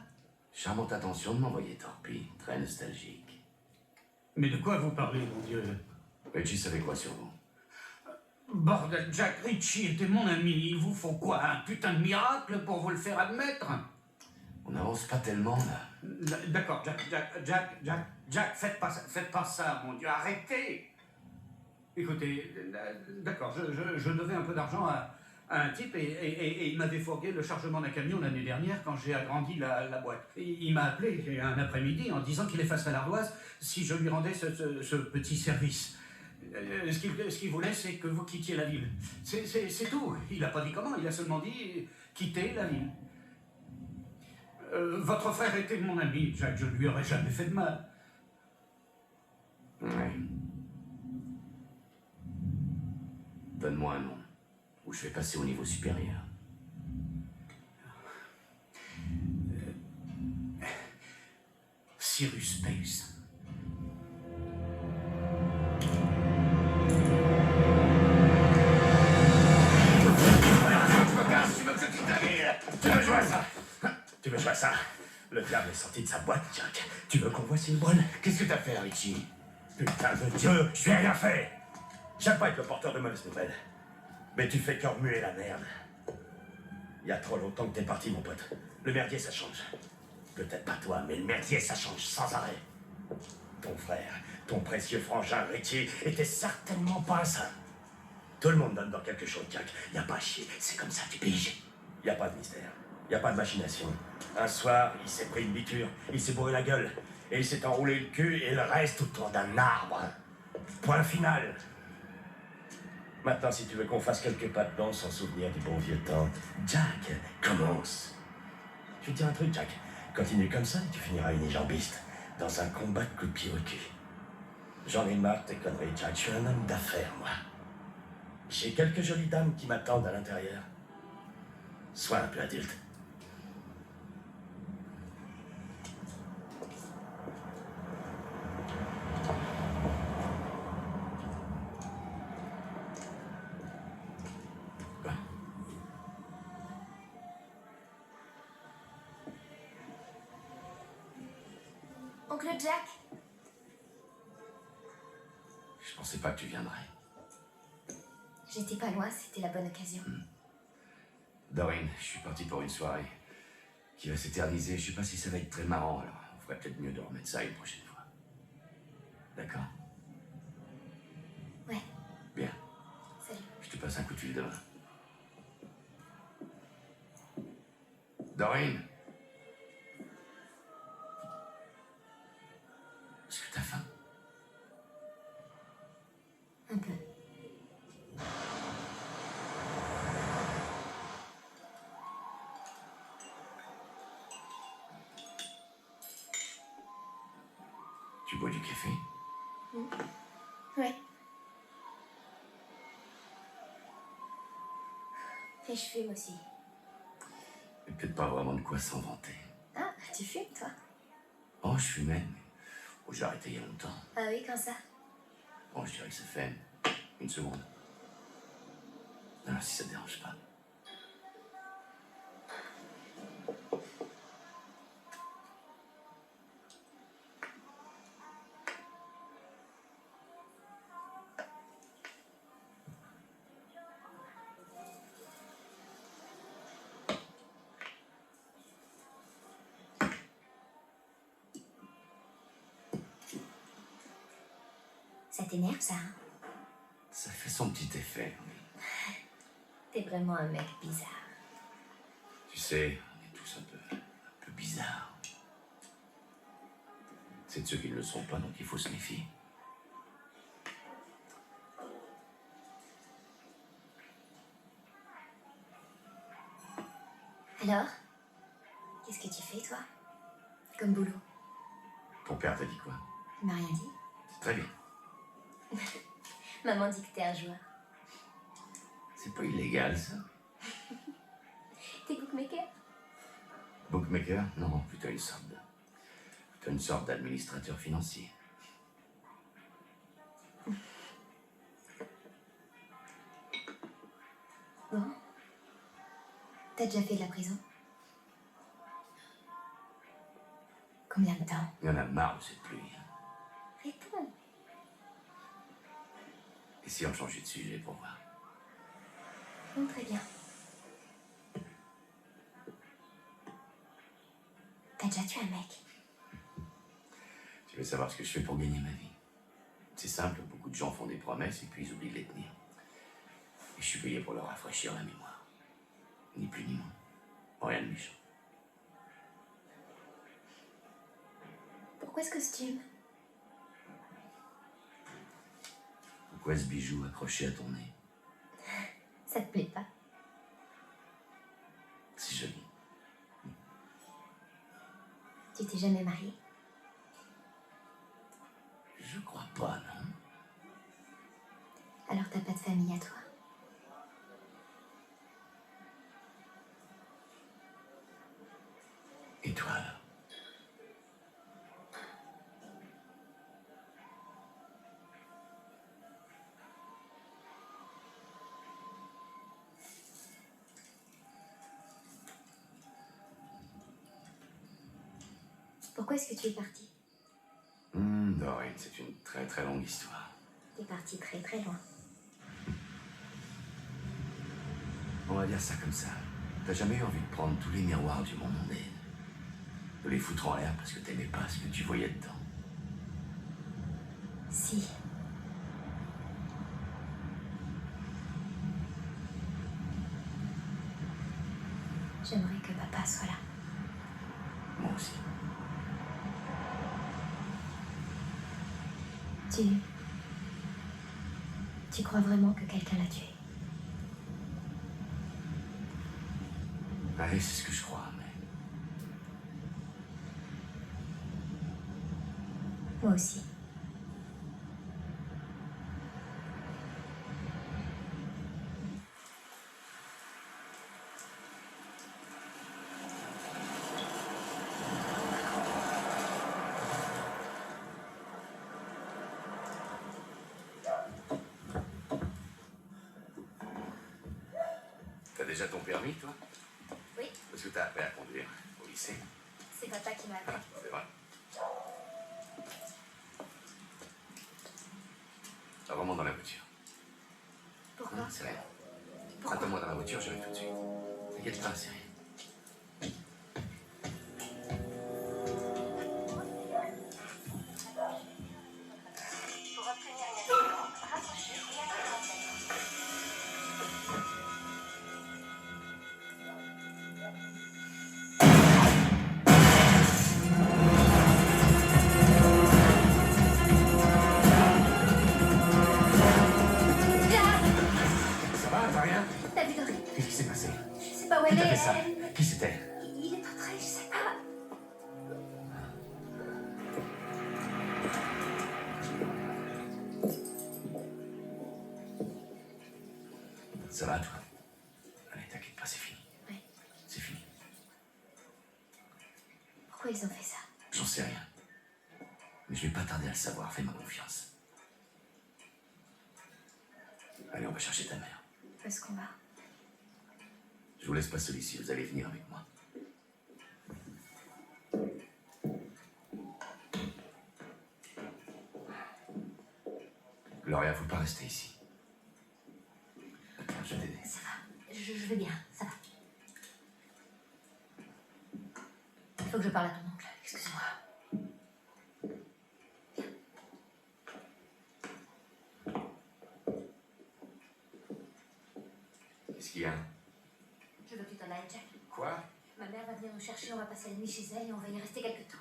Charmante attention de m'envoyer torpille. Très nostalgique. Mais de quoi vous parlez, mon Dieu? Reggie savait quoi sur vous? Bordel, Jack Ritchie était mon ami. Il vous faut quoi? Un putain de miracle pour vous le faire admettre? On n'avance pas tellement, là. D'accord, Jack, faites pas ça, mon Dieu, arrêtez! Écoutez, d'accord, je devais un peu d'argent à un type et il m'avait fourgué le chargement d'un camion l'année dernière quand j'ai agrandi la boîte. Il m'a appelé un après-midi en disant qu'il effacerait l'ardoise si je lui rendais ce petit service. Ce qu'il voulait, c'est que vous quittiez la ville. C'est tout. Il n'a pas dit comment, il a seulement dit quitter la ville. Votre frère était mon ami, Jack, je lui aurais jamais fait de mal. Ouais. Donne-moi un nom, ou je vais passer au niveau supérieur. Cyrus Pace. Tu veux jouer à ça? Tu veux jouer à ça? Le diable est sorti de sa boîte, Jack. Tu veux qu'on voit s'il brûle? Qu'est-ce que t'as fait, Richie? Putain de Dieu, je n'ai rien fait! J'aime pas être le porteur de mauvaises nouvelles. Mais tu fais que remuer la merde. Il y a trop longtemps que t'es parti, mon pote. Le merdier, ça change. Peut-être pas toi, mais le merdier, ça change sans arrêt. Ton frère, ton précieux frangin Richie, était certainement pas un saint. Tout le monde donne dans quelque chose, Jack. Y a pas à chier, c'est comme ça, tu piges. Y a pas de mystère, y a pas de machination. Un soir, il s'est pris une biture, il s'est bourré la gueule, et il s'est enroulé le cul et le reste autour d'un arbre. Point final. Maintenant, si tu veux qu'on fasse quelques pas dedans sans souvenir du bon vieux temps, Jack, commence. Je vais te dire un truc, Jack. Continue comme ça et tu finiras unijambiste dans un combat de coups de pied au cul. J'en ai marre de tes conneries, Jack. Je suis un homme d'affaires, moi. J'ai quelques jolies dames qui m'attendent à l'intérieur. Sois un peu adulte. Oncle Jack? Je pensais pas que tu viendrais. J'étais pas loin, c'était la bonne occasion. Doreen, je suis parti pour une soirée qui va s'éterniser. Je sais pas si ça va être très marrant, alors on ferait peut-être mieux de remettre ça une prochaine fois. D'accord? Ouais. Bien. Salut. Je te passe un coup de fil demain. Doreen? Est-ce que t'as faim? Un peu. Tu bois du café? Ouais. Et je fume aussi. Et peut-être pas vraiment de quoi s'en vanter. Ah, tu fumes, toi? Oh, je fumais, mais oh, j'ai arrêté il y a longtemps. Ah oui, quand ça? Bon, je dirais que ça fait une seconde. Alors, si ça te dérange pas. Ça t'énerve, ça, hein? Ça fait son petit effet, oui. T'es vraiment un mec bizarre. Tu sais, on est tous un peu bizarres. C'est de ceux qui ne le sont pas, donc il faut se méfier. Alors? Qu'est-ce que tu fais, toi? Comme boulot? Ton père t'a dit quoi? Il m'a rien dit. Très bien. Maman dit que t'es un joueur. C'est pas illégal, ça. T'es bookmaker? Bookmaker? Non, plutôt une sorte d'administrateur financier. Bon. T'as déjà fait de la prison? Combien de temps? Il y en a marre de cette pluie. Réponds. Et si on changeait de sujet pour voir? Bon, très bien. T'as déjà tué un mec? Tu veux savoir ce que je fais pour gagner ma vie? C'est simple, beaucoup de gens font des promesses et puis ils oublient de les tenir. Et je suis payé pour leur rafraîchir la mémoire. Ni plus ni moins. Rien de méchant. Pourquoi ce costume? Pourquoi ce bijou accroché à ton nez? Ça te plaît pas? C'est joli. Tu t'es jamais marié? Je crois pas, non? Alors t'as pas de famille à toi? Et toi, alors? Pourquoi est-ce que tu es parti? Doreen, c'est une très très longue histoire. T'es parti très très loin. On va dire ça comme ça. T'as jamais eu envie de prendre tous les miroirs du monde mondain, de les foutre en l'air parce que t'aimais pas ce que tu voyais dedans? Si. J'aimerais que papa soit là. Moi aussi. Tu crois vraiment que quelqu'un l'a tué? Allez, c'est ce que je crois, mais... Moi aussi. T'as déjà ton permis, toi? Oui. Parce que t'as appris à conduire au lycée. C'est papa qui m'a appris. C'est vrai. Ah, vraiment dans la voiture. Pourquoi? Non, c'est rien. Attends-moi dans la voiture, j'arrive tout de suite. T'inquiète pas, c'est rien. Ça va, t'as rien? T'as vu Doreen? Qu'est-ce qui s'est passé? Je sais pas où Qui elle t'a est. fait ça? Qui c'était? Il est entré, je sais pas. Ça va, toi? Allez, t'inquiète pas, c'est fini. Ouais. C'est fini. Pourquoi ils ont fait ça? J'en sais rien. Mais je vais pas tarder à le savoir, fais-moi confiance. Allez, on va chercher ta mère. Où est-ce qu'on va? Je vous laisse pas seul ici, vous allez venir avec moi. Gloria, faut pas rester ici. Attends, je vais t'aider. Ça va. Je vais bien, ça va. Il faut que je parle à ton oncle. Excuse-moi. Qu'est-ce qu'il y a? Je veux que tu t'en ailles, Jack. Quoi? Ma mère va venir nous chercher, on va passer la nuit chez elle et on va y rester quelque temps.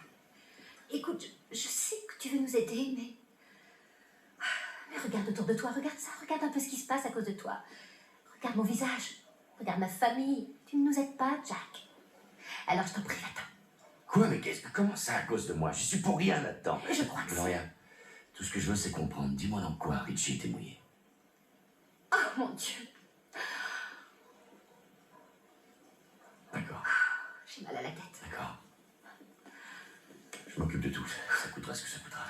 Écoute, je sais que tu veux nous aider, mais... Mais regarde autour de toi, regarde ça, regarde un peu ce qui se passe à cause de toi. Regarde mon visage, regarde ma famille. Tu ne nous aides pas, Jack. Alors je t'en prie, va-t'en. Quoi? Mais comment ça à cause de moi? Je suis pour rien là-dedans. Je crois que Gloria, tout ce que je veux, c'est comprendre. Dis-moi dans quoi Richie était mouillé. Oh mon Dieu. D'accord. J'ai mal à la tête. D'accord. Je m'occupe de tout. Ça coûtera ce que ça coûtera.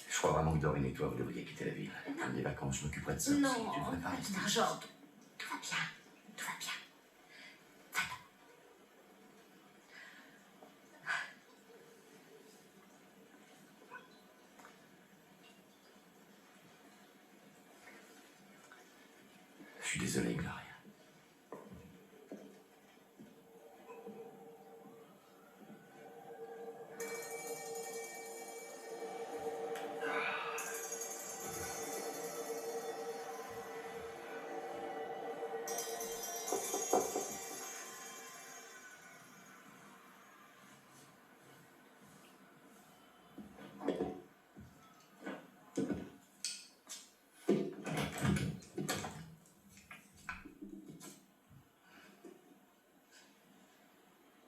Je crois vraiment que Dorine et toi, vous devriez quitter la ville. Comme des vacances, je m'occuperai de ça Non, aussi. Tu devrais pas pas rester. d'argent. Tout va bien. Tout va bien. Va-t'en. Je suis désolé, Gloria.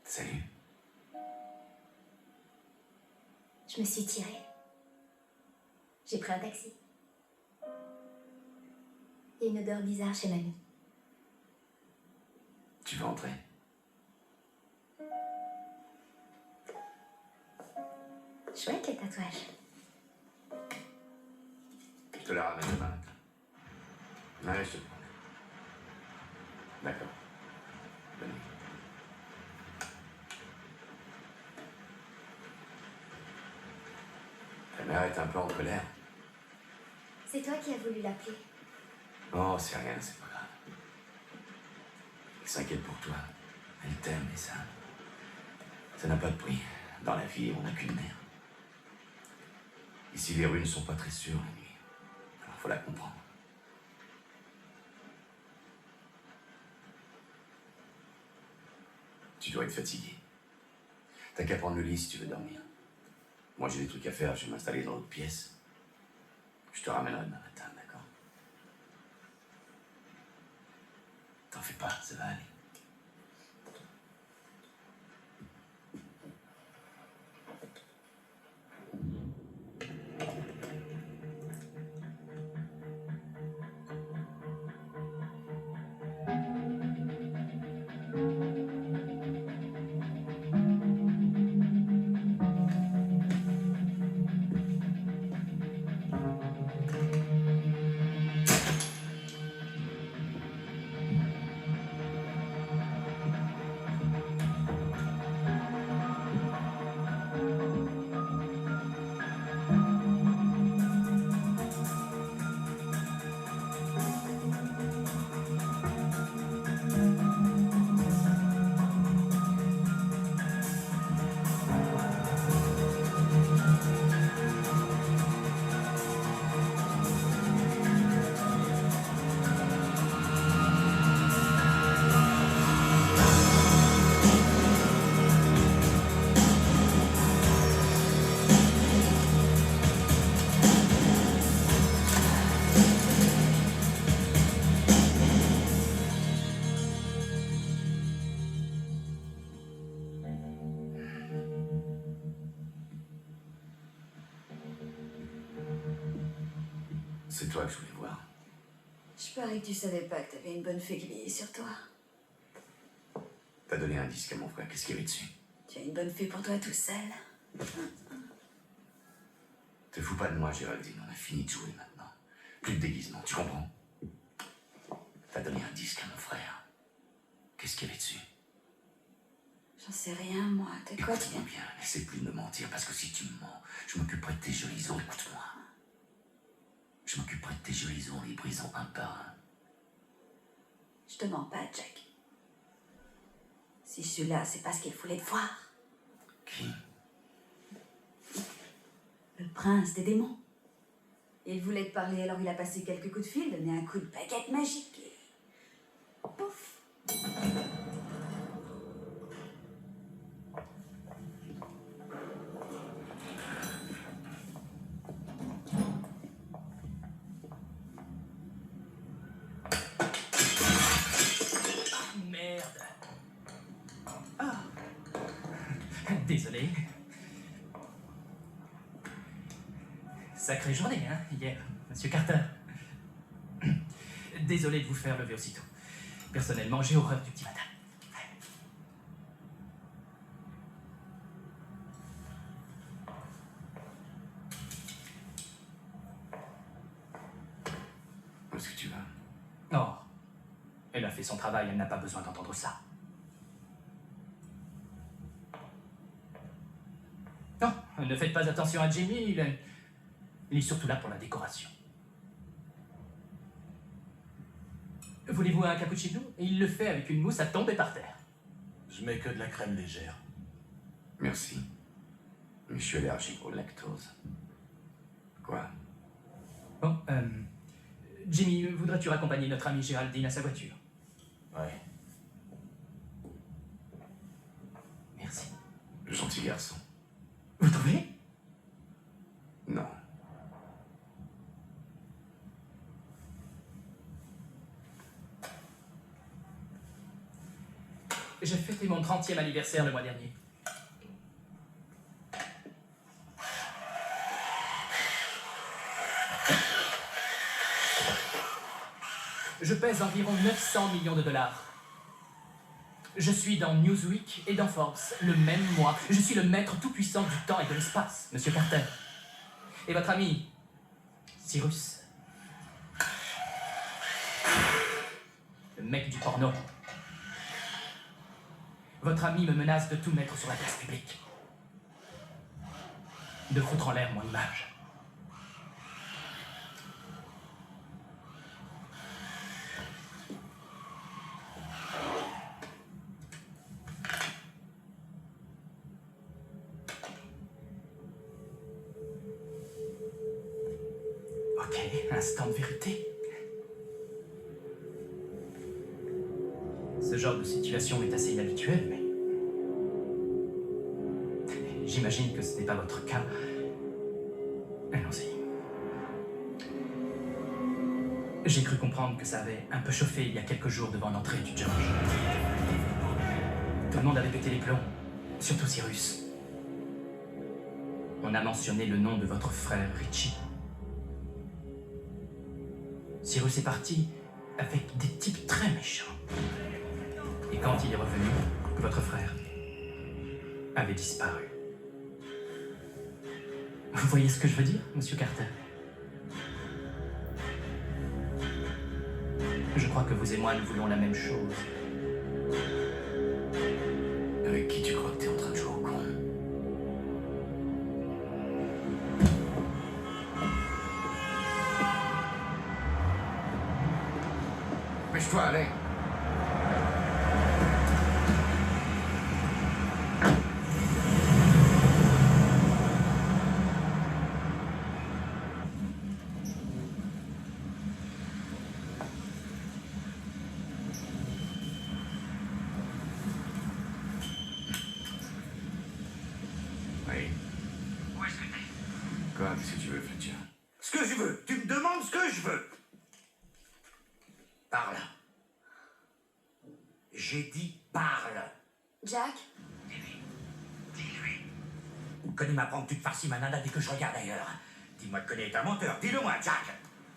Salut. Je me suis tirée. J'ai pris un taxi. Il y a une odeur bizarre chez mamie. Tu veux entrer? Chouette les tatouages. Je te la ramène demain matin. Allez, je te prends. D'accord. Bonne nuit. Ta mère est un peu en colère. C'est toi qui as voulu l'appeler. Oh, c'est rien, c'est pas grave. Elle s'inquiète pour toi. Elle t'aime, et ça n'a pas de prix. Dans la vie, on n'a qu'une mère. Ici, les rues ne sont pas très sûres la nuit. Alors, faut la comprendre. Tu dois être fatigué. T'as qu'à prendre le lit si tu veux dormir. Moi, j'ai des trucs à faire, je vais m'installer dans l'autre pièce. Je te ramènerai demain matin, d'accord? T'en fais pas, ça va aller. C'est toi que je voulais voir. Je parie que tu savais pas que t'avais une bonne fée qui veillait sur toi. T'as donné un disque à mon frère, qu'est-ce qu'il y avait dessus? Tu as une bonne fée pour toi tout seul. Te fous pas de moi, Géraldine, on a fini de jouer maintenant. Plus de déguisement, tu comprends? T'as donné un disque à mon frère. Qu'est-ce qu'il y avait dessus? J'en sais rien, moi. De quoi tu... Écoute-moi bien, essaie plus de me mentir, parce que si tu me mens, je m'occuperai de tes jolis os, écoute-moi. Je m'occuperai de tes jolis os en les brisant un par un. Je te mens pas, Jack. Si je suis là, c'est parce qu'il voulait te voir. Qui? Le prince des démons. Il voulait te parler, alors il a passé quelques coups de fil, donné un coup de baguette magique et... Pouf! Merde. Ah. Désolé. Sacrée journée, hein, hier, Monsieur Carter. Désolé de vous faire lever aussitôt. Personnellement, j'ai horreur du petit matin. Où est-ce que tu vas? Oh. Elle a fait son travail, elle n'a pas besoin d'entendre ça. Non, ne faites pas attention à Jimmy, il est surtout là pour la décoration. Voulez-vous un cappuccino? Et il le fait avec une mousse à tomber par terre. Je mets que de la crème légère. Merci. Mais je suis allergique au lactose. Quoi? Bon, Jimmy, voudrais-tu raccompagner notre amie Géraldine à sa voiture? Ouais. Merci. Gentil garçon. Vous trouvez? Non. J'ai fêté mon 30e anniversaire le mois dernier. Je pèse environ 900 millions de dollars. Je suis dans Newsweek et dans Forbes, le même mois. Je suis le maître tout-puissant du temps et de l'espace, Monsieur Carter. Et votre ami, Cyrus. Le mec du porno. Votre ami me menace de tout mettre sur la place publique. De foutre en l'air mon image. Ok, instant de vérité. Ce genre de situation est assez inhabituel, mais... J'imagine que ce n'est pas votre cas. Allons-y. J'ai cru comprendre que ça avait un peu chauffé il y a quelques jours devant l'entrée du George. Tout le monde avait pété les plombs, surtout Cyrus. On a mentionné le nom de votre frère Richie. Cyrus est parti avec des types très méchants. Et quand il est revenu, votre frère avait disparu. Vous voyez ce que je veux dire, Monsieur Carter? Je crois que vous et moi, nous voulons la même chose. Avec qui tu crois que t'es en train de jouer au con? Pêche-toi, allez! Oui. Où est-ce que t'es? Quoi? Qu'est-ce que tu veux, Fletcher? Ce que je veux. Tu me demandes ce que je veux. Parle. J'ai dit parle. Jack? Dis-lui. Connie m'apprend que tu te farcis ma nana dès que je regarde ailleurs. Dis-moi que Connie est un menteur. Dis-le-moi, Jack.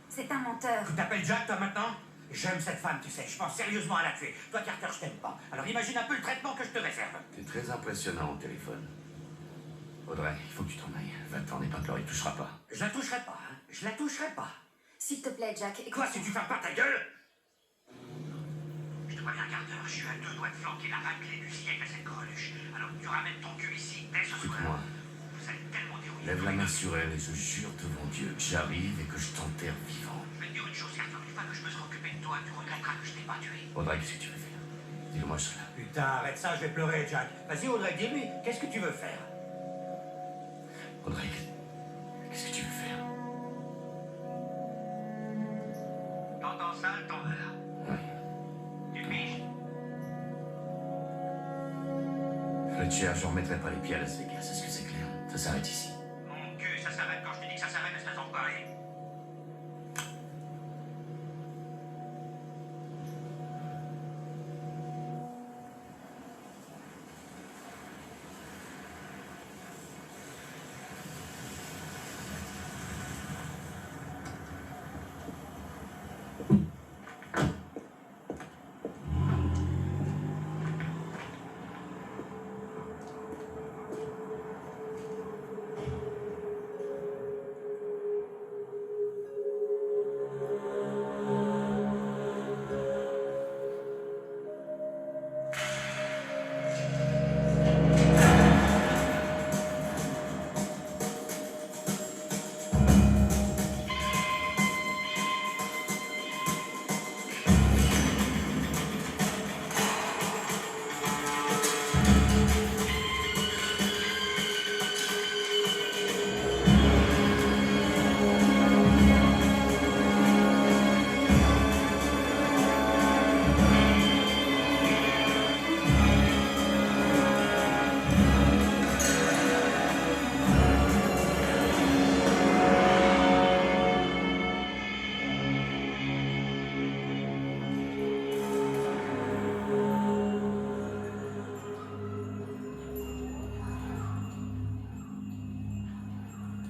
C'est un menteur. Tu t'appelles Jack, toi, maintenant? J'aime cette femme, tu sais. Je pense sérieusement à la tuer. Toi, Carter, je t'aime pas. Alors imagine un peu le traitement que je te réserve. T'es très impressionnant au téléphone. Audrey, il faut que tu t'en ailles. Va-t'en, n'est pas que il touchera pas. Je la toucherai pas, hein. Je la toucherai pas. S'il te plaît, Jack, écoute. Quoi, si tu fermes pas ta gueule? Je te préviens, Carter, je suis à 2 doigts de flanquer la raclée du siècle à cette greluche. Alors tu ramènes ton cul ici dès ce soir. Écoute-moi. Vous allez tellement dérouiller. Lève la main sur elle et je jure devant Dieu que j'arrive et que je t'enterre vivant. Je vais te dire une chose, Carter. Une fois que je me serai occupé de toi, tu regretteras que je t'ai pas tué. Audrey, qu'est-ce que tu veux faire? Dis-le-moi, je serai là. Putain, arrête ça, je vais pleurer, Jack. Vas-y, Audrey, dis-lui, qu'est-ce que tu veux faire? Audrey, qu'est-ce que tu veux faire? cher, je remettrai pas les pieds à Las Vegas, est-ce que c'est clair? Ça s'arrête ici. Mon cul, ça s'arrête quand je te dis que ça s'arrête, espèce d'enfoiré.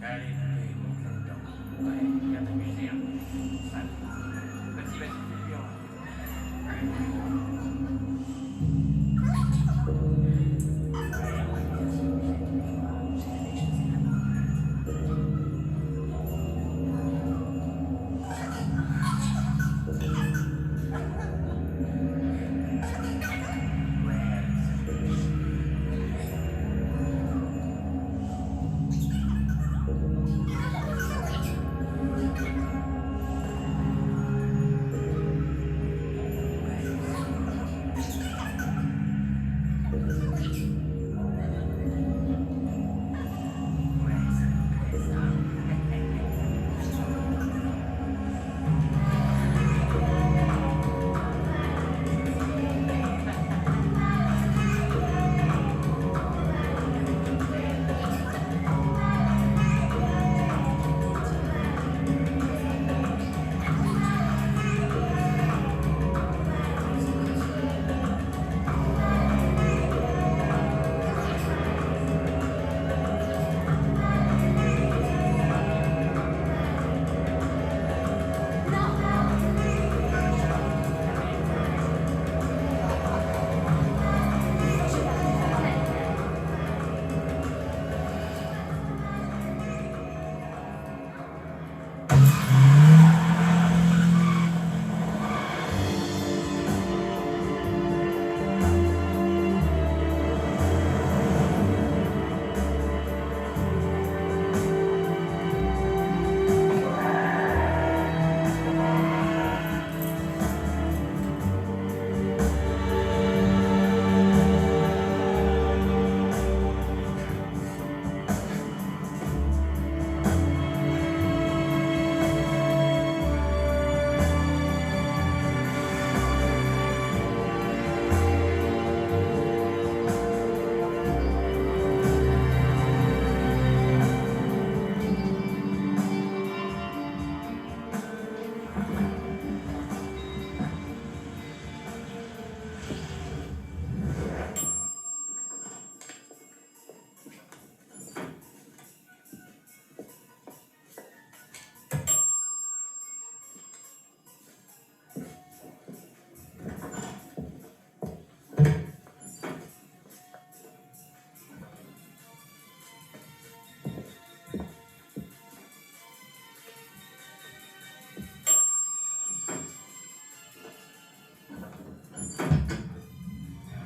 Allez, monte là-dedans. Ouais, viens t'amuser, hein. Vas-y, fais le bien.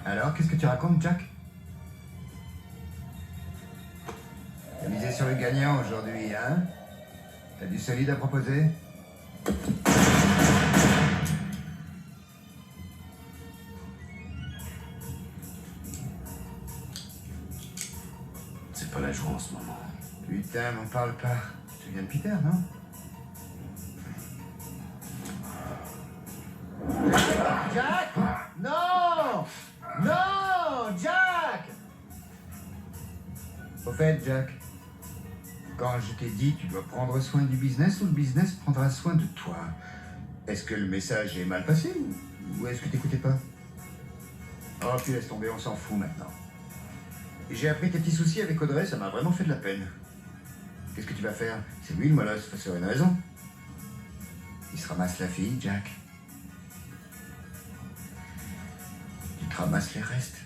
Alors, qu'est-ce que tu racontes, Jack? T'as misé sur le gagnant aujourd'hui, hein? T'as du solide à proposer? C'est pas la joie en ce moment. Putain, m'en parle pas. Tu viens de Peter, non? Jack! Non! Non! Jack! fait, Jack, quand je t'ai dit tu dois prendre soin du business ou le business prendra soin de toi, est-ce que le message est mal passé ou est-ce que t'écoutais pas? Oh, puis laisse tomber, on s'en fout maintenant. J'ai appris tes petits soucis avec Audrey, ça m'a vraiment fait de la peine. Qu'est-ce que tu vas faire? C'est lui le molosse, c'est une raison. Il se ramasse la fille, Jack. Tu te ramasses les restes.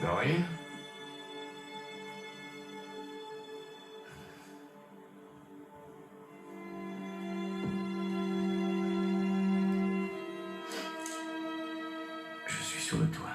Doreen? Je suis sur le toit.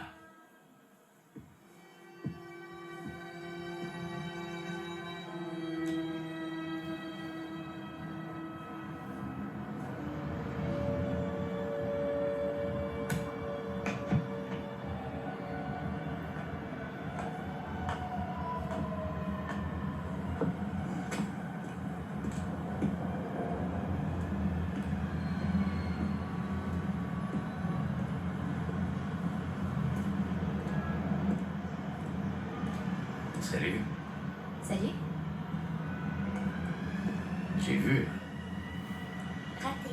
Salut. Salut. J'ai vu. Raté.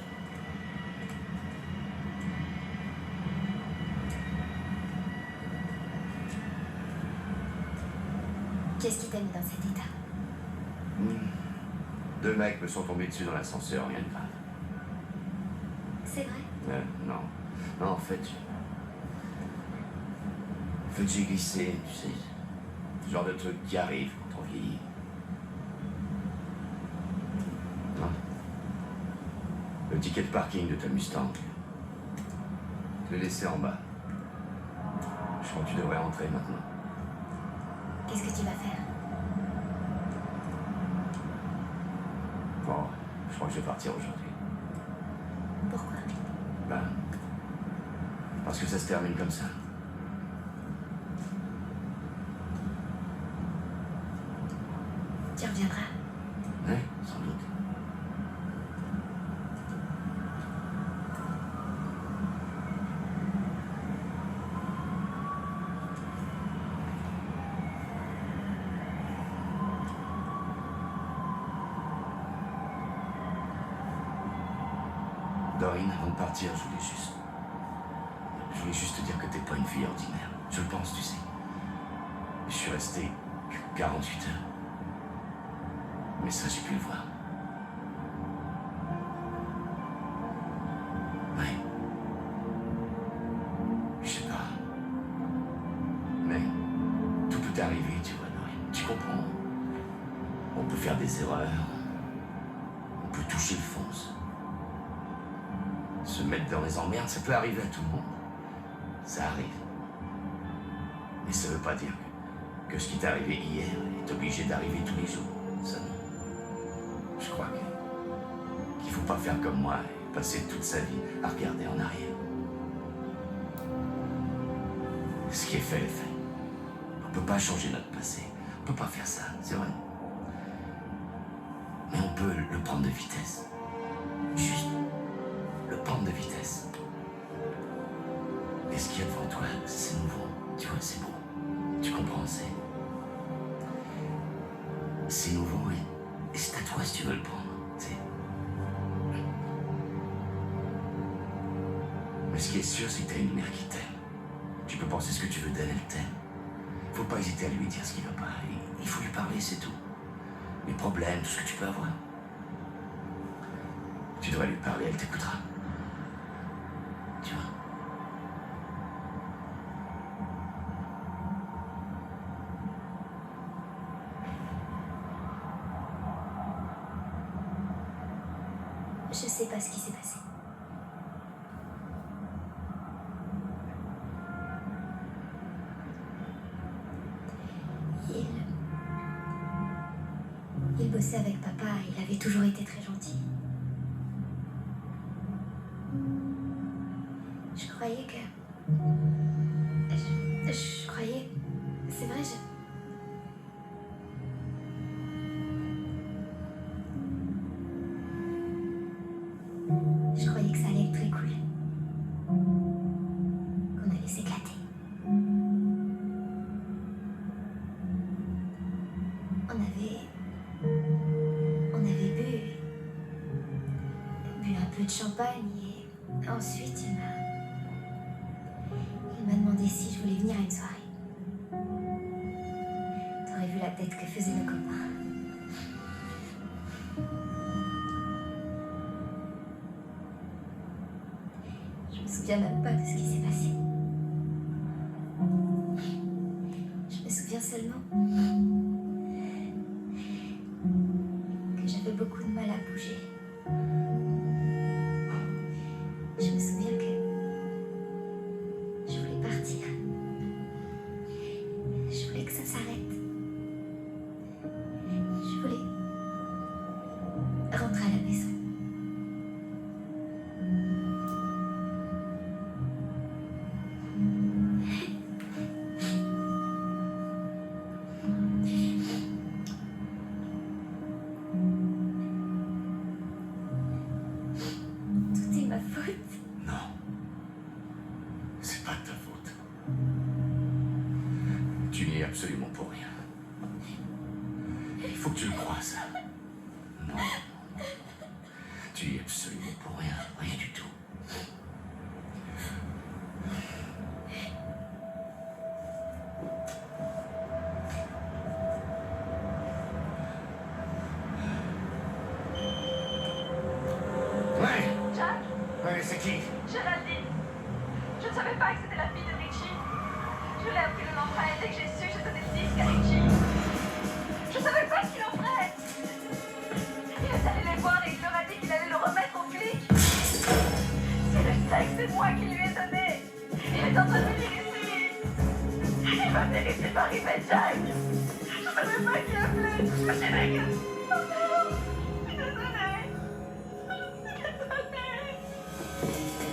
Qu'est-ce qui t'a mis dans cet état? Deux mecs me sont tombés dessus dans l'ascenseur, rien de grave. C'est vrai? Non. Non, en fait, j'ai glissé, tu sais. Ce genre de truc qui arrive quand on vieillit. Non. Le ticket de parking de ta Mustang. Je l'ai laissé en bas. Je crois que tu devrais rentrer maintenant. Qu'est-ce que tu vas faire? Bon, je crois que je vais partir aujourd'hui. Pourquoi? Parce que ça se termine comme ça. Tu reviendras? Oui, sans doute. Doreen, avant de partir, je voulais juste te dire que t'es pas une fille ordinaire. Je le pense, tu sais. Je suis resté 48 heures. Mais ça, j'ai pu le voir. Ouais. Je sais pas. Mais tout peut arriver, tu vois, Doreen. Tu comprends? On peut faire des erreurs. On peut toucher le fond. Se mettre dans les emmerdes, ça peut arriver à tout le monde. Ça arrive. Mais ça veut pas dire que ce qui t'est arrivé hier est obligé d'arriver tous les jours. Ça non. Je crois qu'il faut pas faire comme moi et passer toute sa vie à regarder en arrière. Ce qui est fait est fait. On peut pas changer notre passé. On peut pas faire ça, c'est vrai. Mais on peut le prendre de vitesse. Juste le prendre de vitesse. Et ce qu'il y a devant toi, c'est nouveau. Tu vois, c'est beau. Tu comprends, c'est nouveau et c'est à toi si tu veux le prendre. T'sais. Mais ce qui est sûr, c'est que t'as une mère qui t'aime. Tu peux penser ce que tu veux d'elle, elle t'aime. Faut pas hésiter à lui dire ce qui va pas. Il faut lui parler, c'est tout. Les problèmes, tout ce que tu peux avoir. Tu devrais lui parler, elle t'écoutera. Tu vois. Je sais pas ce qui s'est passé. Il bossait avec papa et il avait toujours été très gentil. Je croyais que... Je croyais... C'est vrai, je croyais que ça allait être très cool. Qu'on allait s'éclater. On avait bu un peu de champagne et ensuite il m'a demandé si je voulais venir à une soirée. T'aurais vu la tête que faisait le copain. Je me souviens même pas de ce qui s'est passé. Je me souviens seulement que j'avais beaucoup de mal à bouger. Je me souviens que je voulais partir. Je voulais que ça s'arrête. Je voulais rentrer à la maison. Tout est ma faute. Non. C'est pas de ta faute. Tu n'y es absolument pour rien. Il faut que tu le crois, ça. Non. Tu n'y es absolument pour rien. Rien du tout. Ouais. Jack, Ouais, c'est qui? Géraldine. Je ne savais pas que c'était la fille de Richie. Je l'ai appris le lendemain et dès que j'ai su, j'ai donné le disque à Richie. Je savais pas ce qu'il en ferait. Il est allé les voir et il leur a dit qu'il allait le remettre aux flics. C'est le sexe, c'est moi qui lui ai donné. Il est en train de venir ici. Il va venir ici par arriver, Jack. Je savais pas qui appeler. Je savais que... Oh non. Je suis désolée.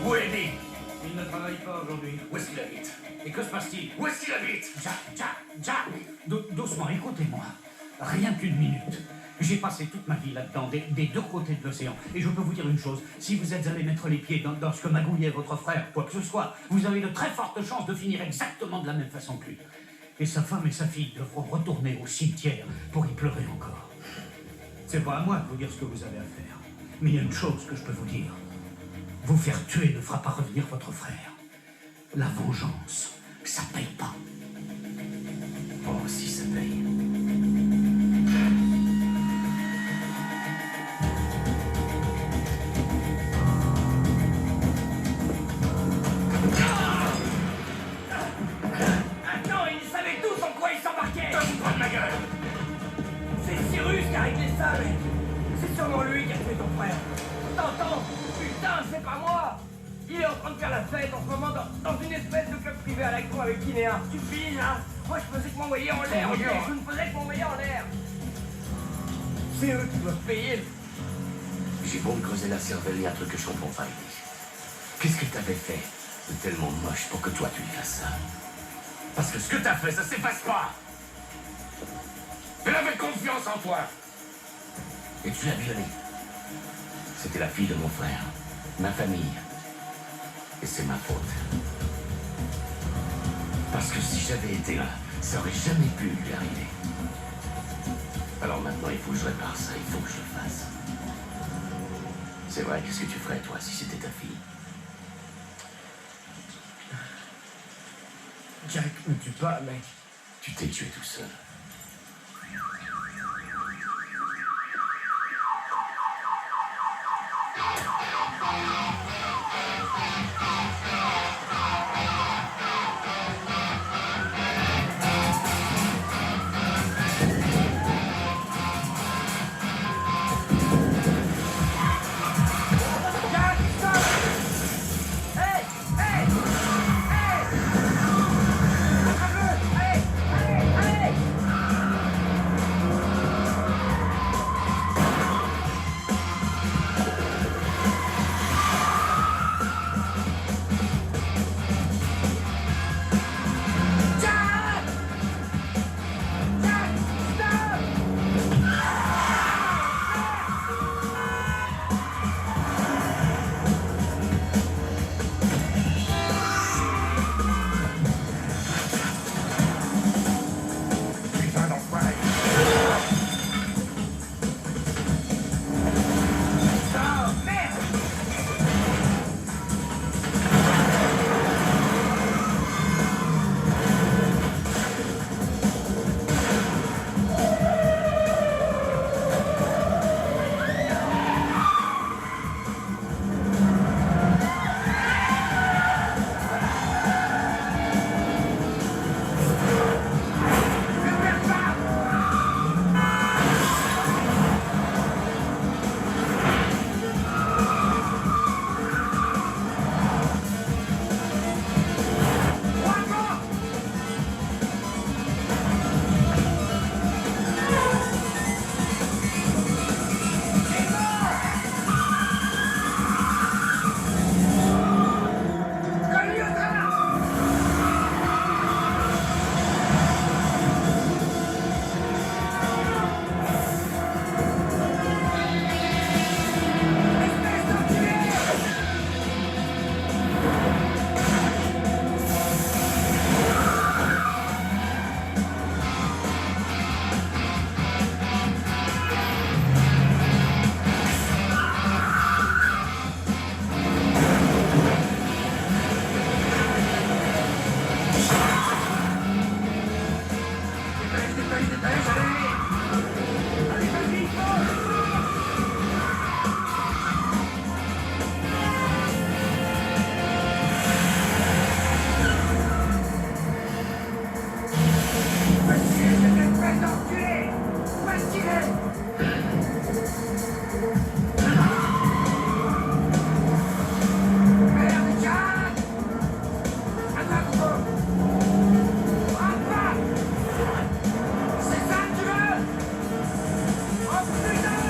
Où est Eddie? Il ne travaille pas aujourd'hui. Où est-ce qu'il habite? Et que se passe-t-il? Où est-ce qu'il habite? Jack, doucement, écoutez-moi. Rien qu'une minute. J'ai passé toute ma vie là-dedans, des deux côtés de l'océan. Et je peux vous dire une chose, si vous êtes allé mettre les pieds dans ce que magouillait votre frère, quoi que ce soit, vous avez de très fortes chances de finir exactement de la même façon que lui. Et sa femme et sa fille devront retourner au cimetière pour y pleurer encore. C'est pas à moi de vous dire ce que vous avez à faire. Mais il y a une chose que je peux vous dire. Vous faire tuer ne fera pas revenir votre frère. La vengeance, ça paye pas. Oh, si ça paye. Non, ils savaient tous en quoi ils s'embarquaient. Donne-moi de ma gueule. C'est Cyrus qui a réglé ça, mec. C'est sûrement lui qui a tué ton frère. T'entends? Putain, c'est pas moi. Il est en train de faire la fête en ce moment dans une espèce de club privé à la con avec Kinéa. Tu piges, hein? Moi, je faisais que m'envoyer en l'air, ok? Je ne faisais que m'envoyer en l'air. C'est eux qui doivent payer. J'ai beau me creuser la cervelle, il y a un truc que je comprends pas, Eddie. Qu'est-ce que t'avais fait de tellement moche pour que toi tu lui fasses ça? Parce que ce que t'as fait, ça s'efface pas. Elle avait confiance en toi. Et tu l'as violée. C'était la fille de mon frère, ma famille. Et c'est ma faute. Parce que si j'avais été là, ça aurait jamais pu lui arriver. Alors maintenant, il faut que je répare ça, il faut que je le fasse. C'est vrai, qu'est-ce que tu ferais, toi, si c'était ta fille? Jack, ne tue pas, mec. Tu t'es tué tout seul. d'enculé! Où est-ce qu'il est? Merde, Jack! À toi, Coco! Rentre pas! C'est ça que tu veux? Oh putain!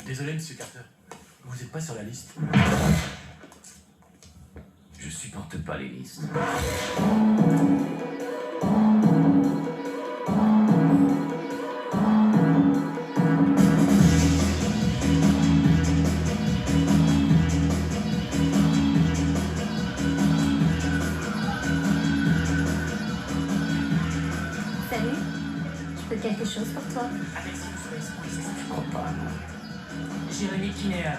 Désolé, monsieur Carter. Vous n'êtes pas sur la liste. Je supporte pas les listes. Salut. Je peux quelque chose pour toi? Avec si vous savez ce qu'on c'est ça. Je crois pas, non. Jérémy Kinéa.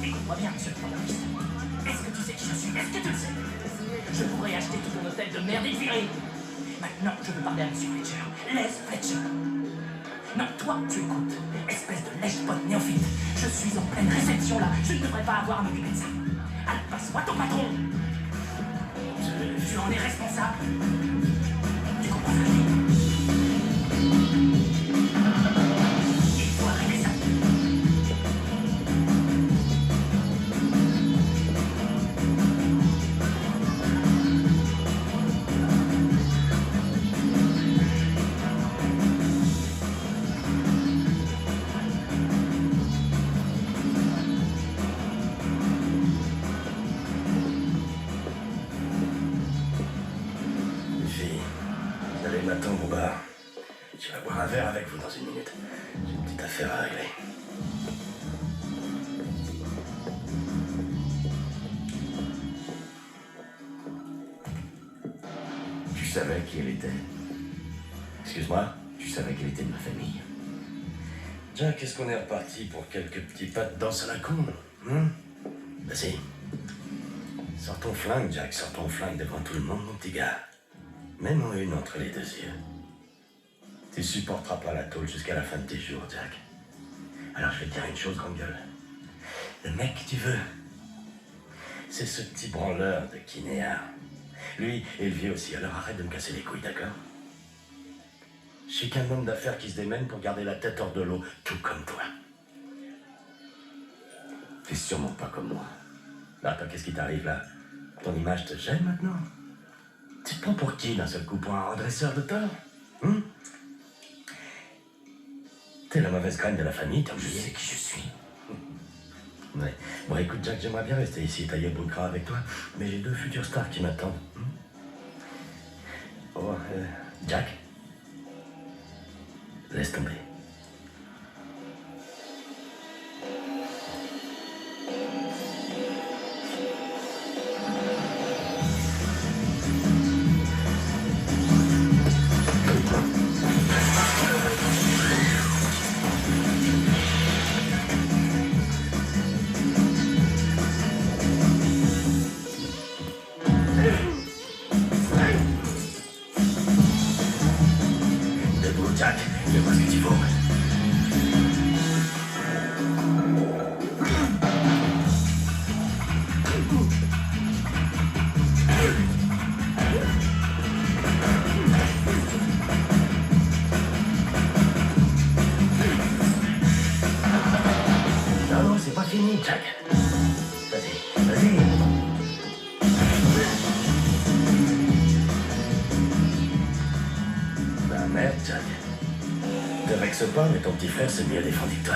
Écoute-moi bien, monsieur le journaliste. Est-ce que tu sais qui je suis? Est-ce que tu le sais? Je pourrais acheter tout ton hôtel de merde et te virer. Maintenant, je veux parler à monsieur Fletcher. Les Fletcher. Non, toi, tu écoutes. Espèce de lèche-pote néophyte. Je suis en pleine réception là. Je ne devrais pas avoir à m'occuper de ça. Alors, passe-moi ton patron. Tu en es responsable. Tu comprends ce que je dis? Il faut arrêter ça. Les filles, vous allez m'attendre au bar. Je vais boire un verre avec vous dans une minute. J'ai une petite affaire à régler. Tu savais qui elle était? Excuse-moi? Tu savais qu'elle était de ma famille. Jack, est-ce qu'on est reparti pour quelques petits pas de danse à la con? Vas-y. Sors ton flingue, Jack, sors ton flingue devant tout le monde, mon petit gars. Mets-moi une entre les deux yeux. Tu supporteras pas la tôle jusqu'à la fin de tes jours, Jack. Alors je vais te dire une chose, grande gueule. Le mec que tu veux, c'est ce petit branleur de Kinéa. Lui et le vieux aussi, alors arrête de me casser les couilles, d'accord? Je suis qu'un homme d'affaires qui se démène pour garder la tête hors de l'eau, tout comme toi. T'es sûrement pas comme moi. Là, toi, qu'est-ce qui t'arrive là? Ton image te gêne maintenant? Tu te prends pour qui d'un seul coup? Pour un redresseur de tort? T'es la mauvaise graine de la famille, t'as oublié? Je sais qui je suis. Ouais. Bon, écoute, Jack, j'aimerais bien rester ici, tailler le bout de gras avec toi, mais j'ai deux futurs stars qui m'attendent. Oh, Jack? Laisse tomber. Debout, Jack. Fais-moi ce que tu veux. Non, c'est pas fini, Jack. Vas-y, vas-y. Bah merde, Jack. Te vexe pas, mais ton petit frère s'est mieux défendu que toi.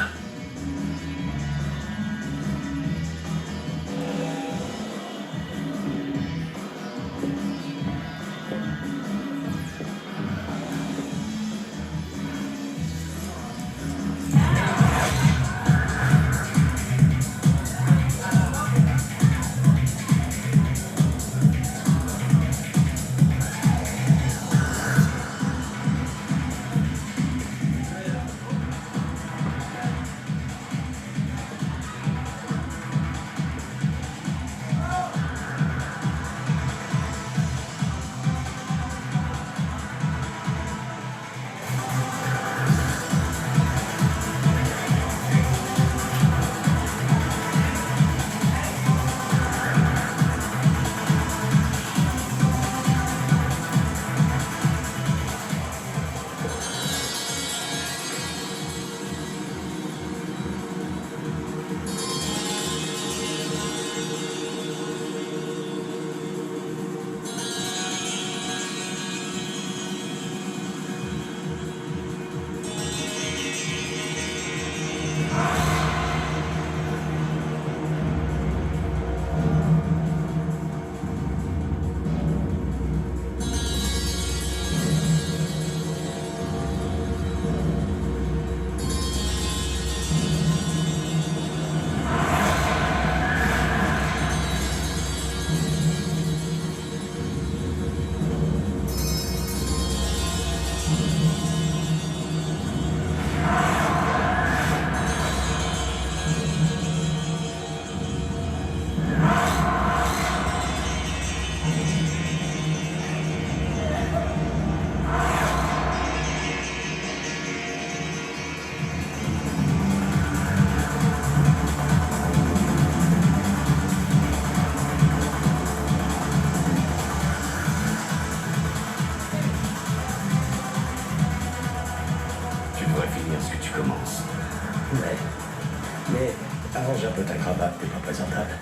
portable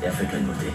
et afin de le noter.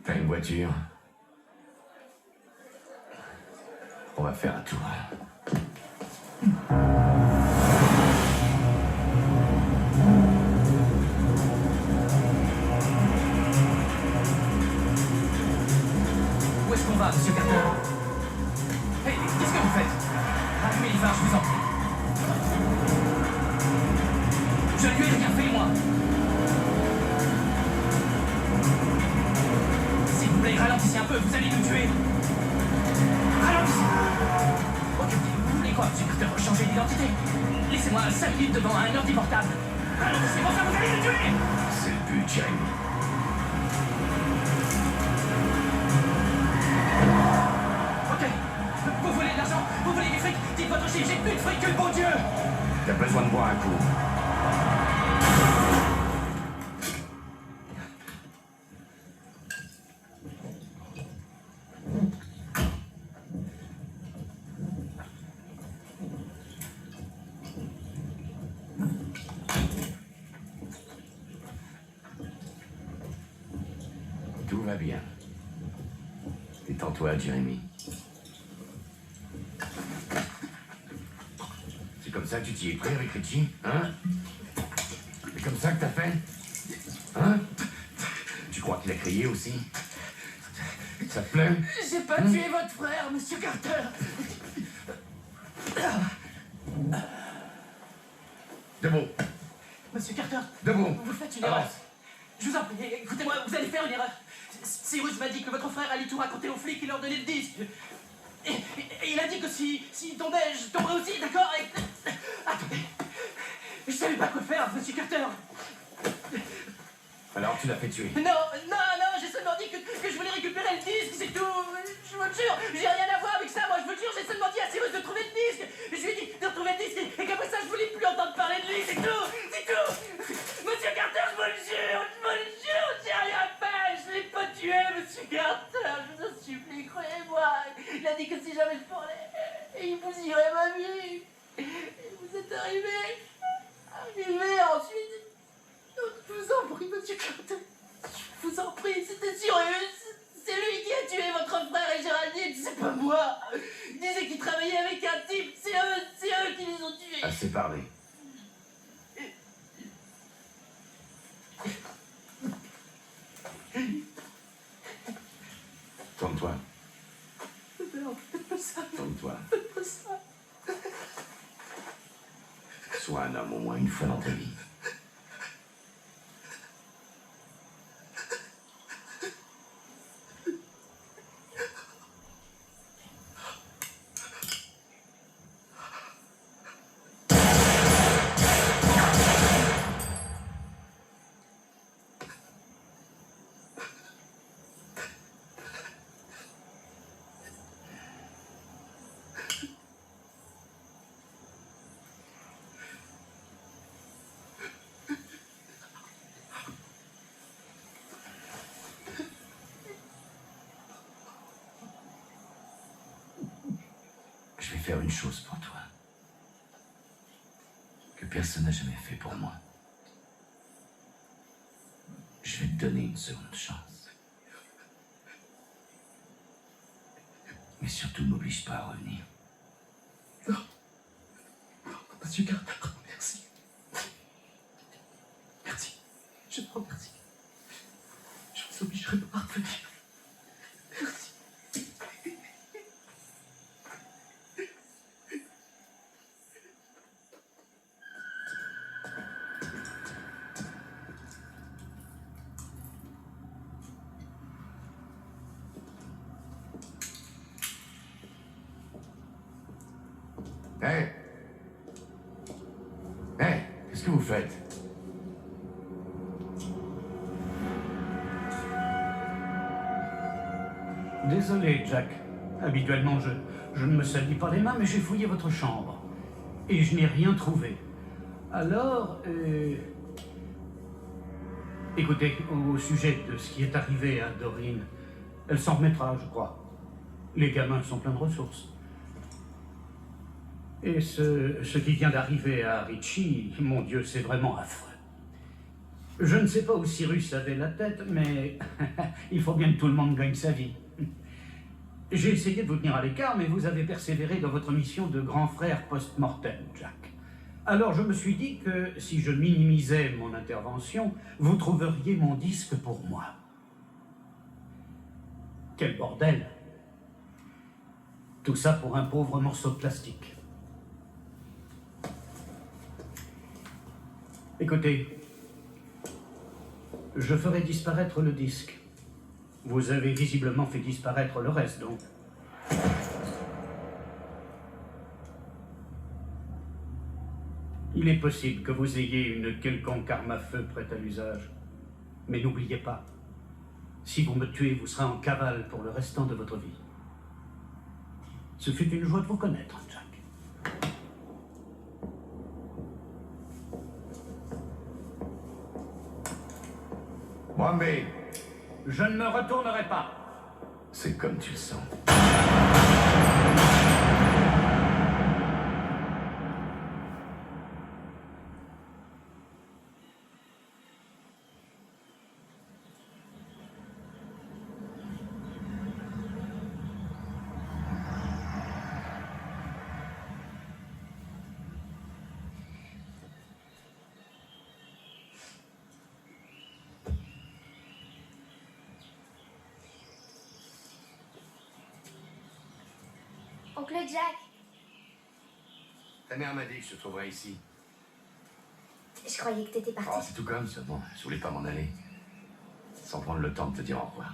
T'as une voiture? On va faire un tour. Où est-ce qu'on va, monsieur Carter? Hey, qu'est-ce que vous faites? Allumez les phares, je vous en prie. Je ne lui ai rien fait, moi. S'il vous plaît, ralentissez un peu, vous allez nous tuer. Ralentissez. Ok, vous voulez quoi, monsieur Carter? Changer d'identité? Laissez-moi 5 minutes devant un ordi portable. Ralentissez, bon ça, vous allez nous tuer. C'est le but, Jeremy. Ok, vous voulez de l'argent? Vous voulez du fric? Dites votre chiffre, j'ai plus de fric que le bon Dieu. T'as besoin de boire un coup. Tout va bien. Détends-toi, Jeremy. C'est comme ça que tu t'y es pris avec Richie, hein? C'est comme ça que t'as fait? Hein? Tu crois qu'il a crié aussi? Ça te plaît? J'ai pas tué votre frère, monsieur Carter. Debout. Monsieur Carter, Debout. vous faites une Avance. erreur. Je vous en prie, écoutez-moi, vous allez faire une erreur. Cyrus m'a dit que votre frère allait tout raconter aux flics et leur donner le disque. Et il a dit que s'il tombait, je tomberais aussi, d'accord? Attendez. Je savais pas quoi faire, monsieur Carter. Alors tu l'as fait tuer. Non, j'ai seulement dit que je voulais récupérer le disque, c'est tout. Je vous le jure, j'ai rien à voir avec ça, moi je vous le jure, j'ai seulement dit à Cyrus de trouver le disque. Je lui ai dit de retrouver le disque et qu'après ça je voulais plus entendre parler de lui, c'est tout, c'est tout. Monsieur Carter, je vous le jure, j'ai rien fait, je l'ai pas tué, monsieur Carter, je vous en supplie, croyez-moi. Il a dit que si jamais je parlais, il bousillerait ma vie. Et vous êtes arrivé ensuite. Je vous en prie, monsieur Carter. Je vous en prie, c'était Cyrus. C'est lui qui a tué votre frère et Géraldine, c'est pas moi. Il disait qu'il travaillait avec un type, c'est eux qui les ont tués. Assez parlé. Tourne-toi. Non, faites pas ça. Tourne-toi. Faites pas ça. Sois un homme au moins une fois dans ta vie. Je vais faire une chose pour toi que personne n'a jamais fait pour moi. Je vais te donner une seconde chance. Mais surtout, ne m'oblige pas à revenir. Non, monsieur Carter, merci. Merci. Je vous remercie. obligeraient pas à revenir. Merci. Hé! Hé! Qu'est-ce que vous faites? Désolé, Jack. Habituellement, je ne me salis pas les mains, mais j'ai fouillé votre chambre. Et je n'ai rien trouvé. Alors, écoutez, au sujet de ce qui est arrivé à Doreen, elle s'en remettra, je crois. Les gamins sont pleins de ressources. Et ce qui vient d'arriver à Richie, mon Dieu, c'est vraiment affreux. Je ne sais pas où Cyrus avait la tête, mais il faut bien que tout le monde gagne sa vie. J'ai essayé de vous tenir à l'écart, mais vous avez persévéré dans votre mission de grand frère post-mortem, Jack. Alors je me suis dit que si je minimisais mon intervention, vous trouveriez mon disque pour moi. Quel bordel! Tout ça pour un pauvre morceau de plastique. Écoutez, je ferai disparaître le disque. Vous avez visiblement fait disparaître le reste, donc. Il est possible que vous ayez une quelconque arme à feu prête à l'usage. Mais n'oubliez pas, si vous me tuez, vous serez en cavale pour le restant de votre vie. Ce fut une joie de vous connaître, Jack. Mwambe, je ne me retournerai pas. C'est comme tu le sens. Oncle Jack, Ta mère m'a dit que je te trouverais ici. je croyais que t'étais Oh, parti. c'est tout comme ça. Bon, je voulais pas m'en aller. Sans prendre le temps de te dire au revoir.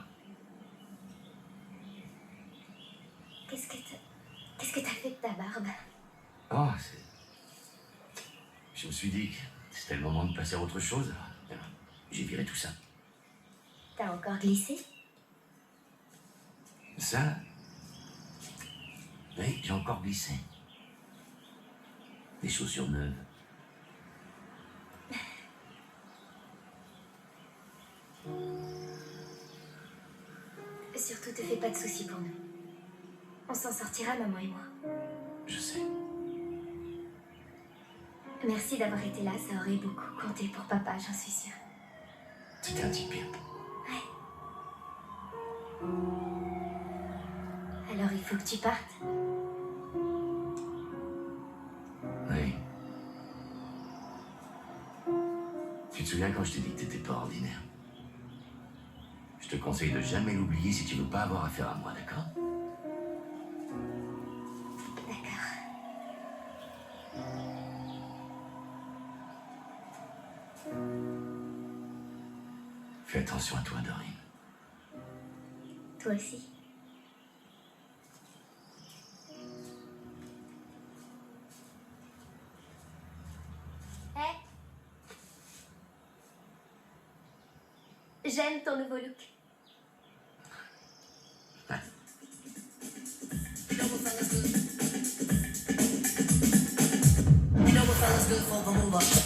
Qu'est-ce que t'as fait de ta barbe? Oh, c'est... Je me suis dit que c'était le moment de passer à autre chose. Alors, j'ai viré tout ça. T'as encore glissé? Ça... Oui, j'ai encore glissé. Des chaussures neuves. Surtout te fais pas de soucis pour nous. On s'en sortira, maman et moi. Je sais. Merci d'avoir été là, ça aurait beaucoup compté pour papa, j'en suis sûre. C'était un petit pire. Alors il faut que tu partes. Oui. Tu te souviens quand je t'ai dit que t'étais pas ordinaire? Je te conseille de jamais l'oublier si tu veux pas avoir affaire à moi, d'accord? Fais attention à toi, Doreen. Toi aussi. J'aime ton nouveau look. You know what feels good for the mover.